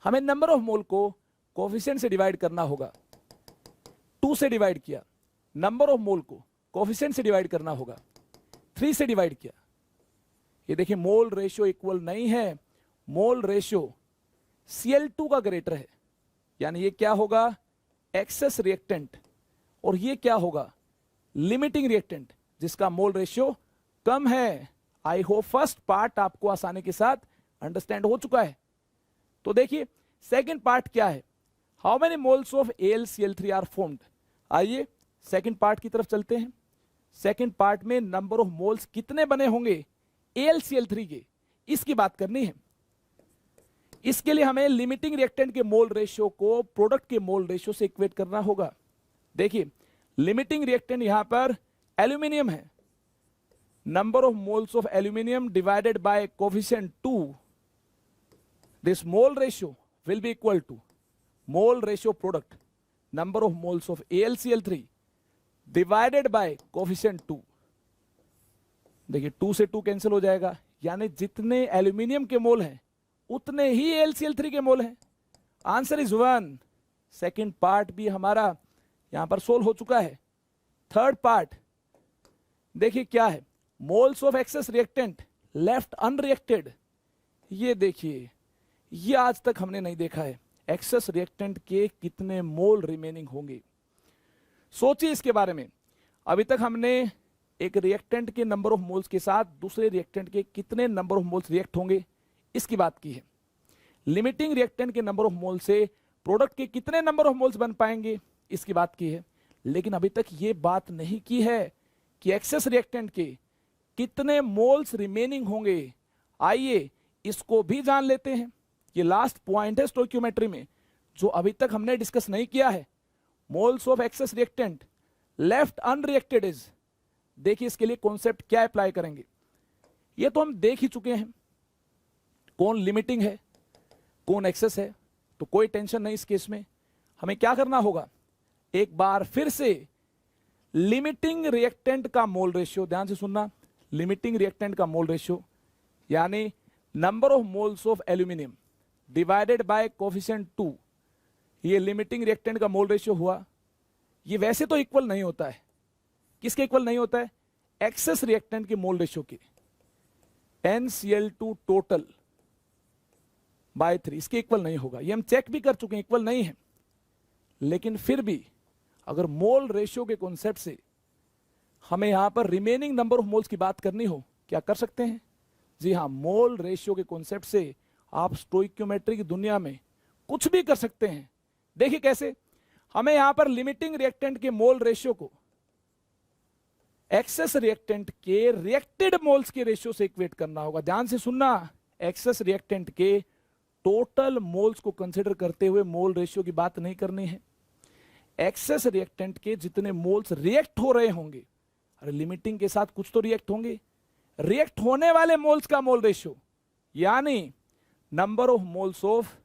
हमें नंबर ऑफ मोल को कोफिशिएंट से डिवाइड करना होगा। 2 से डिवाइड किया, नंबर ऑफ मोल को कोफिशिएंट से डिवाइड करना होगा, 3 से डिवाइड किया। ये देखिए मोल रेशियो इक्वल नहीं है, मोल रेशियो Cl2 का ग्रेटर है, यानी ये क्या होगा एक्सेस रिएक्टेंट, और ये क्या होगा लिमिटिंग रिएक्टेंट जिसका मोल रेशियो कम है। आई होप फर्स्ट पार्ट आपको आसानी के साथ अंडरस्टैंड हो चुका है। तो देखिए सेकंड पार्ट क्या है, how many moles of AlCl3 are formed. आइए सेकंड पार्ट की तरफ चलते हैं। सेकंड पार्ट में नंबर ऑफ मोल्स कितने बने होंगे AlCl3 के, इसकी बात करनी है। इसके लिए हमें लिमिटिंग रिएक्टेंट के मोल रेशियो को प्रोडक्ट के मोल रेशियो से इक्वेट करना होगा। देखिए लिमिटिंग रिएक्टेंट यहां पर एल्यूमिनियम है, number of moles of aluminium divided by coefficient 2, this mole ratio will be equal to mole ratio product number of moles of AlCl3 divided by coefficient 2। देखिए 2 से 2 cancel हो जाएगा, यानी जितने एल्यूमिनियम के मोल हैं उतने ही AlCl3 के मोल हैं। Answer is 1। सेकंड पार्ट भी हमारा यहां पर सोल्व हो चुका है। थर्ड पार्ट देखिए क्या है, moles of excess reactant left unreacted. ये देखिए ये आज तक हमने नहीं देखा है, एक्सेस रिएक्टेंट के कितने मोल रिमेनिंग होंगे। सोचिए इसके बारे में। अभी तक हमने एक रिएक्टेंट के नंबर ऑफ मोल्स के साथ दूसरे रिएक्टेंट के कितने नंबर ऑफ मोल्स रिएक्ट होंगे इसकी बात की है। लिमिटिंग रिएक्टेंट के नंबर ऑफ मोल से प्रोडक्ट के कितने नंबर ऑफ मोल्स बन पाएंगे इसकी बात की है। लेकिन अभी तक ये बात नहीं की है कि एक्सेस रिएक्टेंट के कितने मोल्स रिमेनिंग होंगे। आइए इसको भी जान लेते हैं। ये लास्ट पॉइंट है स्टोइकियोमेट्री में जो अभी तक हमने डिस्कस नहीं किया है। Moles of excess reactant left unreacted is, देखिए इसके लिए कॉन्सेप्ट क्या अप्लाई करेंगे ये तो हम देख ही चुके हैं, कौन लिमिटिंग है कौन एक्सेस है, तो कोई टेंशन नहीं इस केस में। हमें क्या करना होगा, एक बार फिर से लिमिटिंग रिएक्टेंट का मोल रेशियो, ध्यान से सुनना, लिमिटिंग रिएक्टेंट का मोल रेशियो यानी number of moles of aluminium divided by coefficient 2, ये लिमिटिंग रिएक्टेंट का मोल रेशियो हुआ। ये वैसे तो इक्वल नहीं होता है, किसके इक्वल नहीं होता है, एक्सेस रिएक्टेंट के मोल रेशियो के, NCl2 टोटल बाय 3, इसके इक्वल नहीं होगा। ये हम चेक भी कर चुके हैं, इक्वल नहीं है। लेकिन फिर भी अगर मोल रेशियो के कॉन्सेप्ट से हमें यहां पर रिमेनिंग नंबर ऑफ मोल्स की बात करनी हो, क्या कर सकते हैं? जी हां, मोल रेशियो के कॉन्सेप्ट से आप स्टोइकियोमेट्री की दुनिया में कुछ भी कर सकते हैं। देखिए कैसे, हमें यहां पर लिमिटिंग रिएक्टेंट के मोल रेशियो को एक्सेस रिएक्टेंट के रिएक्टेड मोल्स के रेशियो से इक्वेट करना होगा। ध्यान से सुनना, एक्सेस रिएक्टेंट के टोटल मोल्स को कंसीडर करते हुए मोल रेशियो की बात नहीं करनी है। एक्सेस रिएक्टेंट के जितने मोल्स रिएक्ट हो रहे होंगे, अरे लिमिटिंग के साथ कुछ तो रिएक्ट होंगे, रिएक्ट होने वाले मोल्स का मोल रेशियो यानी number of moles of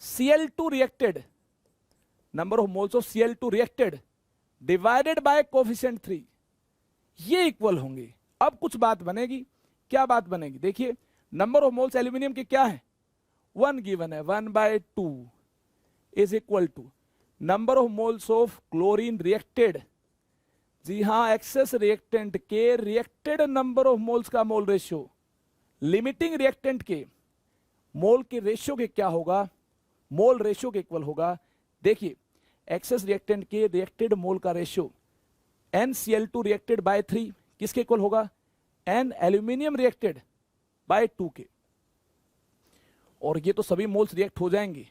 Cl2 reacted, number of moles of Cl2 reacted divided by coefficient 3, ये इक्वल होंगे। अब कुछ बात बनेगी, क्या बात बनेगी? देखिए नंबर ऑफ मोल्स एल्यूमिनियम के क्या है, 1 गिवन है, 1/2 is equal to number of moles of chlorine reacted. जी हां, एक्सेस रिएक्टेंट के रिएक्टेड नंबर ऑफ मोल्स का मोल रेशियो लिमिटिंग रिएक्टेंट के मोल के रेशियो के क्या होगा, मोल रेशियो के इक्वल होगा। देखिए एक्सेस रिएक्टेंट के रिएक्टेड मोल का रेशियो NCl2 रिएक्टेड बाय 3 किसके इक्वल होगा, N एल्यूमिनियम रिएक्टेड बाय 2 के। और ये तो सभी मोल्स रिएक्ट हो जाएंगे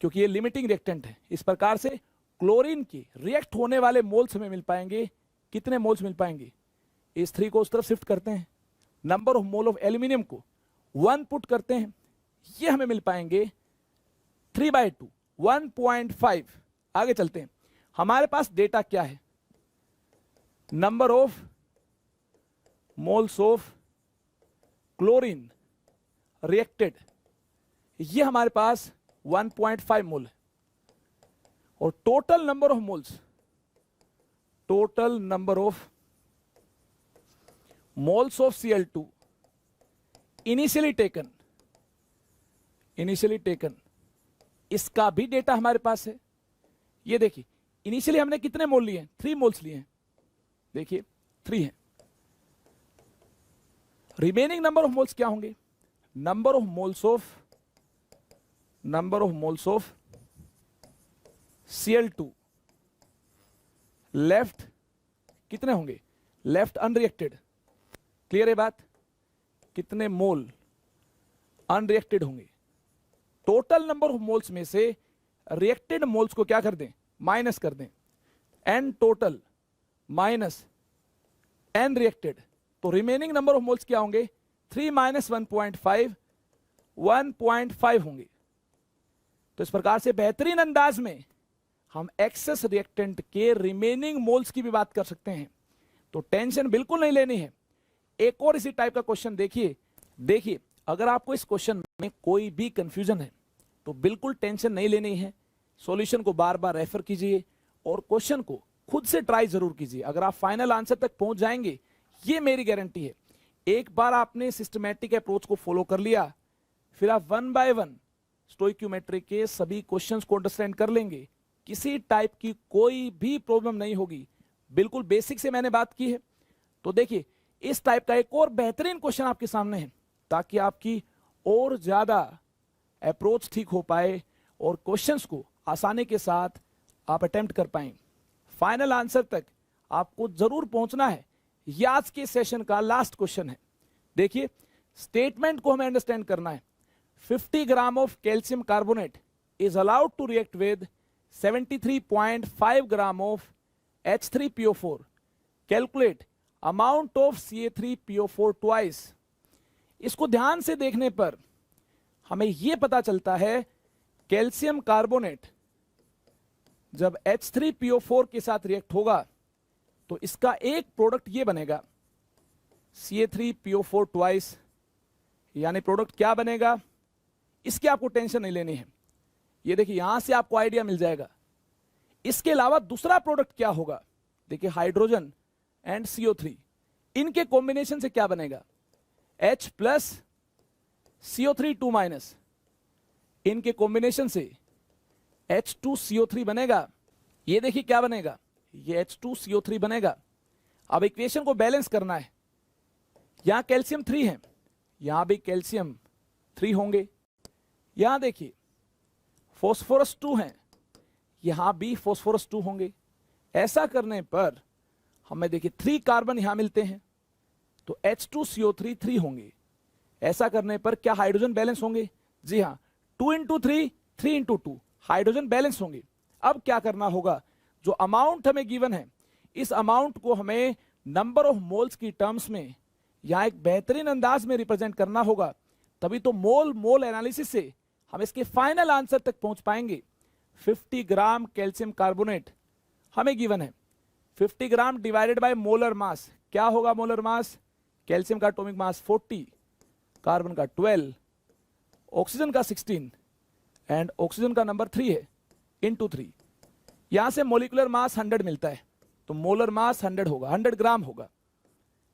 क्योंकि ये लिमिटिंग रिएक्टेंट है। इस प्रकार से क्लोरीन के रिएक्ट होने वाले मोल्स हमें मिल पाएंगे। कितने मोल्स मिल पाएंगे, इस 3 को उस तरफ शिफ्ट करते हैं, number of mole of aluminium को 1 पुट करते हैं, ये हमें मिल पाएंगे 3/2, 1.5। आगे चलते हैं, हमारे पास डेटा क्या है, number of moles of chlorine reacted, ये हमारे पास 1.5 मोल है। और total number of moles, total number of moles of Cl2 initially taken, इसका भी डेटा हमारे पास है। ये देखिए इनिशियली हमने कितने मोल लिए हैं, 3 मोल्स लिए हैं, देखिए 3 हैं। रिमेनिंग नंबर ऑफ मोल्स क्या होंगे, number of moles of Cl2 left कितने होंगे, लेफ्ट अनरिएक्टेड। क्लियर है बात, कितने मोल अनरिएक्टेड होंगे। टोटल नंबर ऑफ मोल्स में से रिएक्टेड मोल्स को क्या कर दें, माइनस कर दें, n total minus n reacted, तो रिमेनिंग नंबर ऑफ मोल्स क्या होंगे, 3 माइनस 1.5 1.5 होंगे। तो इस प्रकार से बेहतरीन अंदाज में हम एक्सेस रिएक्टेंट के रिमेनिंग मोल्स की भी बात कर सकते हैं। तो टेंशन बिल्कुल नहीं लेनी है। एक और इसी टाइप का क्वेश्चन देखिए अगर आपको इस क्वेश्चन में कोई भी कंफ्यूजन है तो बिल्कुल टेंशन नहीं लेनी है। सॉल्यूशन को बार बार रेफर कीजिए और क्वेश्चन को खुद से ट्राई जरूर कीजिए। अगर आप फाइनल आंसर तक पहुंच जाएंगे, ये मेरी गारंटी है। एक बार आपने सिस्टमैटिक अप्रोच को फॉलो कर लिया, फिर आप 1 बाय 1 स्टोइक्योमेट्री के सभी क्वेश्चंस को अंडरस्टैंड कर लेंगे। किसी टाइप की कोई भी प्रॉब्लम नहीं होगी। बिल्कुल बेसिक से मैंने बात की है। तो देखिए इस टाइप का एक और बेहतरीन क्वेश्चन आपके सामने है, ताकि आपकी और ज्यादा अप्रोच ठीक हो पाए और क्वेश्चंस को आसानी के साथ आप अटेम्प्ट कर पाए। फाइनल आंसर तक आपको जरूर पहुंचना है। ये आज के सेशन का लास्ट क्वेश्चन है। देखिए स्टेटमेंट को हमें अंडरस्टैंड करना है। 50 gram of calcium carbonate is allowed to react with 73.5 gram of H3PO4. Calculate amount of Ca3PO4 twice. इसको ध्यान से देखने पर हमें यह पता चलता है कैल्शियम कार्बोनेट जब H3PO4 के साथ रिएक्ट होगा तो इसका एक प्रोडक्ट ये बनेगा Ca3PO4 ट्वाइस, यानी प्रोडक्ट क्या बनेगा, इसकी आपको टेंशन नहीं लेनी है। ये देखिए यहां से आपको आइडिया मिल जाएगा। इसके अलावा दूसरा प्रोडक्ट क्या होगा, देखिए हाइड्रोजन एंड CO3, इनके कॉम्बिनेशन से क्या बनेगा, H प्लस CO3 2 माइनस, इनके कॉम्बिनेशन से H2CO3 बनेगा। ये देखिए क्या बनेगा, ये H2CO3 बनेगा। अब इक्वेशन को बैलेंस करना है। यहां कैल्शियम 3 है, यहां भी कैल्शियम 3 होंगे। यहां देखिए फॉस्फोरस 2 है, यहां भी फॉस्फोरस 2 होंगे। ऐसा करने पर हमें देखिए 3 कार्बन यहां मिलते हैं, तो H2CO3 3 होंगे। ऐसा करने पर क्या हाइड्रोजन बैलेंस होंगे, जी हां 2 इंटू 3 3 इंटू 2 हाइड्रोजन बैलेंस होंगे। अब क्या करना होगा, जो अमाउंट हमें गिवन है इस अमाउंट को हमें नंबर ऑफ मोल्स की टर्म्स में यहां एक बेहतरीन अंदाज में रिप्रेजेंट करना होगा। तभी तो मोल एनालिसिस से हम इसके फाइनल आंसर तक पहुंच पाएंगे। 50 ग्राम कैल्शियम कार्बोनेट हमें गिवन है, 50 gram divided by molar mass, क्या होगा मोलर मास, कैल्शियम का एटॉमिक मास 40, कार्बन का 12, ऑक्सीजन का 16 एंड ऑक्सीजन का नंबर 3 है, इंटू 3। यहां से मोलिकुलर मास 100 मिलता है, तो मोलर मास 100 होगा, 100 ग्राम होगा।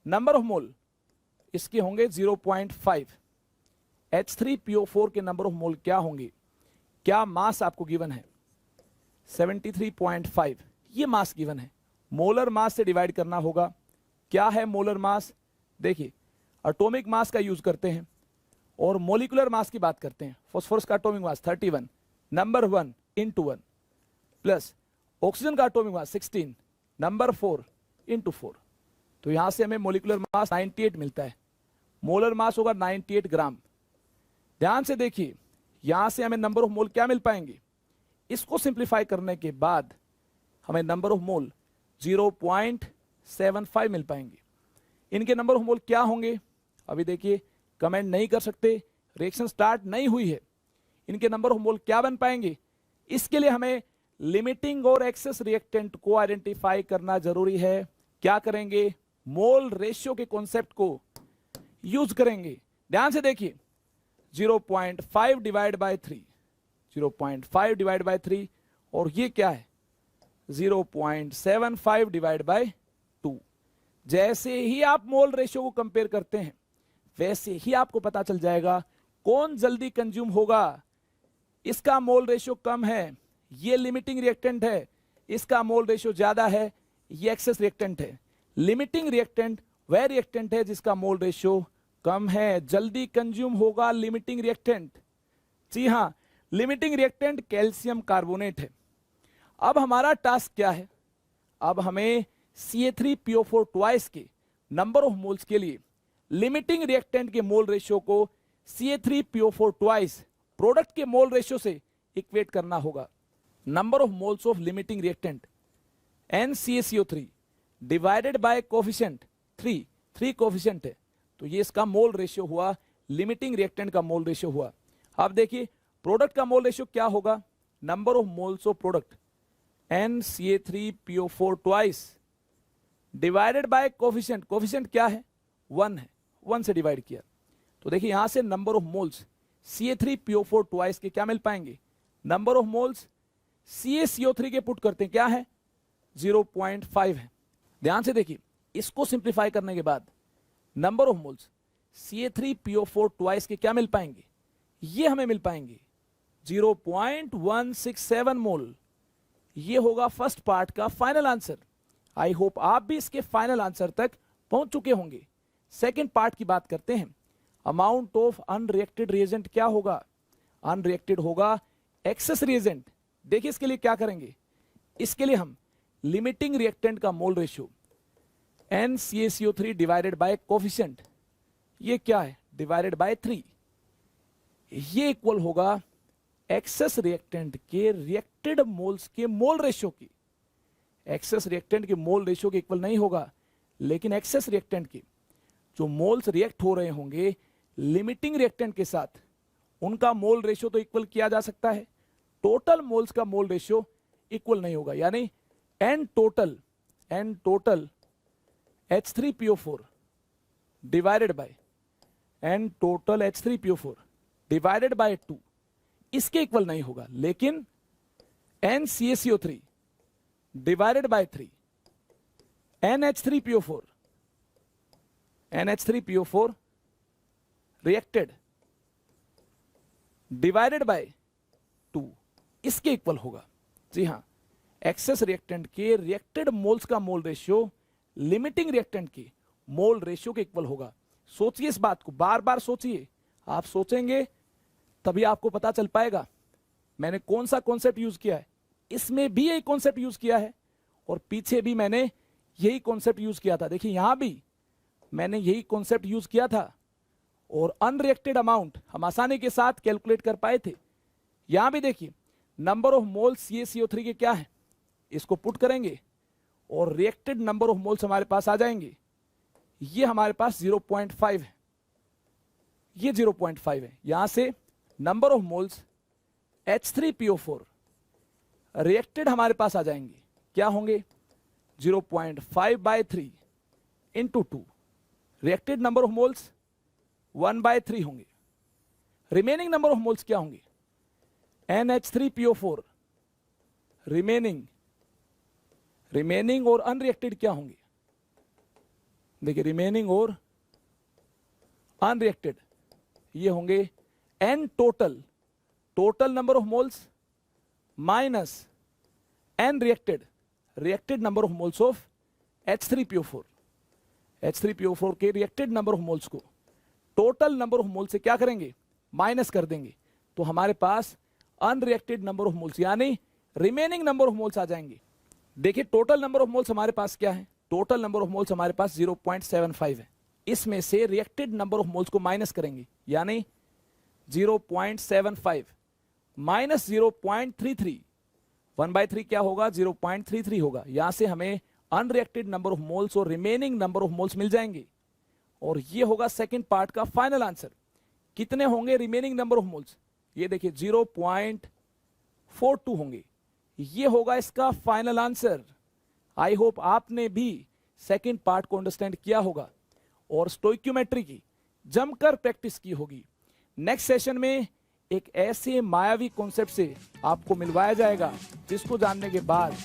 नंबर ऑफ मोल इसके होंगे 0.5। H3PO4 के नंबर ऑफ मोल क्या होंगे, क्या मास आपको गिवन है 73.5, ये मास गिवन है। मोलर मास से डिवाइड करना होगा। क्या है मोलर मास, देखिए एटॉमिक मास का यूज करते हैं और मोलिकुलर मास की बात करते हैं। फास्फोरस का atomic mass 31, number 1 into 1, plus oxygen का एटॉमिक मास 16, नंबर 4 इंटू 4। तो यहां से हमें मोलिकुलर मास 98 मिलता है, मोलर मास होगा 98 ग्राम। ध्यान से देखिए यहां से हमें नंबर ऑफ मोल क्या मिल पाएंगे, इसको सिंप्लीफाई करने के बाद हमें नंबर ऑफ मोल 0.75 मिल पाएंगे। इनके नंबर ऑफ मोल क्या होंगे, अभी देखिए कमेंट नहीं कर सकते, रिएक्शन स्टार्ट नहीं हुई है। इनके नंबर ऑफ मोल क्या बन पाएंगे, इसके लिए हमें लिमिटिंग और एक्सेस रिएक्टेंट को आइडेंटिफाई करना जरूरी है। क्या करेंगे, मोल रेशियो के कॉन्सेप्ट को यूज करेंगे। ध्यान से देखिए 0.5 डिवाइड बाय 3, 0.5 डिवाइड बाय 3, और ये क्या है 0.75 डिवाइड बाय 2। जैसे ही आप मोल रेशियो को कंपेयर करते हैं वैसे ही आपको पता चल जाएगा कौन जल्दी कंज्यूम होगा। इसका मोल रेशियो कम है, ये लिमिटिंग रिएक्टेंट है, इसका मोल रेशियो ज्यादा है, ये एक्सेस रिएक्टेंट है। लिमिटिंग रिएक्टेंट वह रिएक्टेंट है जिसका मोल रेशियो कम है, जल्दी कंज्यूम होगा लिमिटिंग रिएक्टेंट। जी हां, लिमिटिंग रिएक्टेंट कैल्शियम कार्बोनेट है। अब हमारा टास्क क्या है, अब हमें CA3PO4 ट्वाइस के नंबर ऑफ मोल्स के लिए लिमिटिंग रिएक्टेंट के मोल रेशियो को CA3PO4 ट्वाइस प्रोडक्ट के मोल रेशियो से इक्वेट करना होगा। Number of moles of limiting reactant NCaCO3 divided by coefficient 3 coefficient है, तो ये इसका मोल रेशियो हुआ, लिमिटिंग रिएक्टेंट का मोल रेशियो हुआ। अब देखिए प्रोडक्ट का मोल रेशियो क्या होगा, number of moles of product NCa3PO4 twice divided by coefficient, coefficient क्या है 1 है, 1 से डिवाइड किया, तो देखिए यहां से number of moles CA3PO4 twice के क्या मिल पाएंगे, नंबर ऑफ मोल्स CaCO3 के पुट करते हैं क्या है 0.5 है। ध्यान से देखिए, इसको सिंप्लीफाई करने के बाद number of moles CA3PO4 twice के क्या मिल पाएंगे, ये हमें मिल पाएंगे 0.167 मोल। ये होगा फर्स्ट पार्ट का फाइनल आंसर। आई होप आप भी इसके फाइनल आंसर तक पहुंच चुके होंगे। सेकेंड पार्ट की बात करते हैं, अमाउंट ऑफ अनरिएक्टेड रिएजेंट क्या होगा, अनरिएक्टेड होगा एक्सेस रिएजेंट। देखिए इसके लिए क्या करेंगे, इसके लिए हम लिमिटिंग रिएक्टेंट का mole ratio NCaCO3 divided by coefficient, ये क्या है डिवाइडेड बाय 3, ये इक्वल होगा एक्सेस रिएक्टेंट के रिएक्टेड मोल्स के मोल रेशियो की। एक्सेस रिएक्टेंट के मोल रेशियो के इक्वल नहीं होगा, लेकिन एक्सेस रिएक्टेंट के जो मोल्स रिएक्ट हो रहे होंगे लिमिटिंग रिएक्टेंट के साथ, उनका मोल रेशियो तो इक्वल किया जा सकता है, टोटल मोल्स का मोल रेशियो इक्वल नहीं होगा। यानी N total H3PO4 divided by N total H3PO4 divided by 2 इसके इक्वल नहीं होगा, लेकिन NCaCO3 divided by 3 NH3PO4 reacted divided by 2 इसके इक्वल होगा। जी हां, एक्सेस रिएक्टेंट के रिएक्टेड मोल्स का मोल रेशियो लिमिटिंग रिएक्टेंट के मोल रेशियो के इक्वल होगा। सोचिए इस बात को, बार बार सोचिए, आप सोचेंगे तभी आपको पता चल पाएगा मैंने कौन सा कॉन्सेप्ट यूज किया है। इसमें भी यही कॉन्सेप्ट यूज किया है और पीछे भी मैंने यही कॉन्सेप्ट यूज किया था। देखिए यहां भी मैंने यही कॉन्सेप्ट यूज किया था और अनरिएक्टेड अमाउंट हम आसानी के साथ कैलकुलेट कर पाए थे। यहां भी देखिए नंबर ऑफ मोल्स CaCO3 के क्या है, इसको पुट करेंगे और रिएक्टेड नंबर ऑफ मोल्स हमारे पास आ जाएंगे। ये हमारे पास 0.5 है, ये 0.5 है। यहां से number of moles H3PO4 reacted हमारे पास आ जाएंगे, क्या होंगे 0.5 by 3 into 2, reacted number of moles 1/3 होंगे। रिमेनिंग नंबर ऑफ मोल्स क्या होंगे, NH3PO4 रिमेनिंग और अनरिएक्टेड क्या होंगे, देखिए रिमेनिंग और अनरिएक्टेड ये होंगे N total number of moles minus N reacted number of moles of H3PO4 के रिएक्टेड नंबर ऑफ मोल्स को टोटल नंबर ऑफ मोल्स से क्या करेंगे, माइनस कर देंगे, तो हमारे पास अनरिएक्टेड नंबर ऑफ मोल्स यानी रिमेनिंग नंबर ऑफ मोल्स आ जाएंगे। देखिए टोटल नंबर ऑफ मोल्स हमारे पास क्या है, टोटल नंबर ऑफ मोल्स हमारे पास 0.75 है। इसमें से रिएक्टेड नंबर ऑफ मोल्स को माइनस करेंगे, यानी 0.75 माइनस 0.33, 1/3 क्या होगा 0.33 होगा। यहां से हमें अनरिएक्टेड नंबर ऑफ मोल्स और रिमेनिंग नंबर ऑफ मोल्स मिल जाएंगे और ये होगा सेकंड पार्ट का फाइनल आंसर। कितने होंगे रिमेनिंग नंबर ऑफ मोल्स, ये देखिए 0.42 होंगे, ये होगा इसका फाइनल आंसर। आई होप आपने भी सेकंड पार्ट को अंडरस्टैंड किया होगा और स्टोइक्योमेट्री की जमकर प्रैक्टिस की होगी। नेक्स्ट सेशन में एक ऐसे मायावी कॉन्सेप्ट से आपको मिलवाया जाएगा जिसको जानने के बाद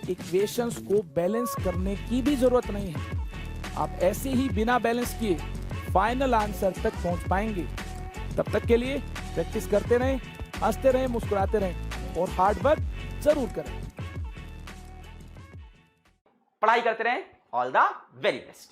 इक्वेशंस को बैलेंस करने की भी जरूरत नहीं है। आप ऐसे ही बिना बैलेंस किए फाइनल आंसर तक पहुंच पाएंगे। तब तक के लिए प्रैक्टिस करते रहें, हंसते रहें, मुस्कुराते रहें और हार्ड वर्क जरूर करें। पढ़ाई करते रहें। All the very best.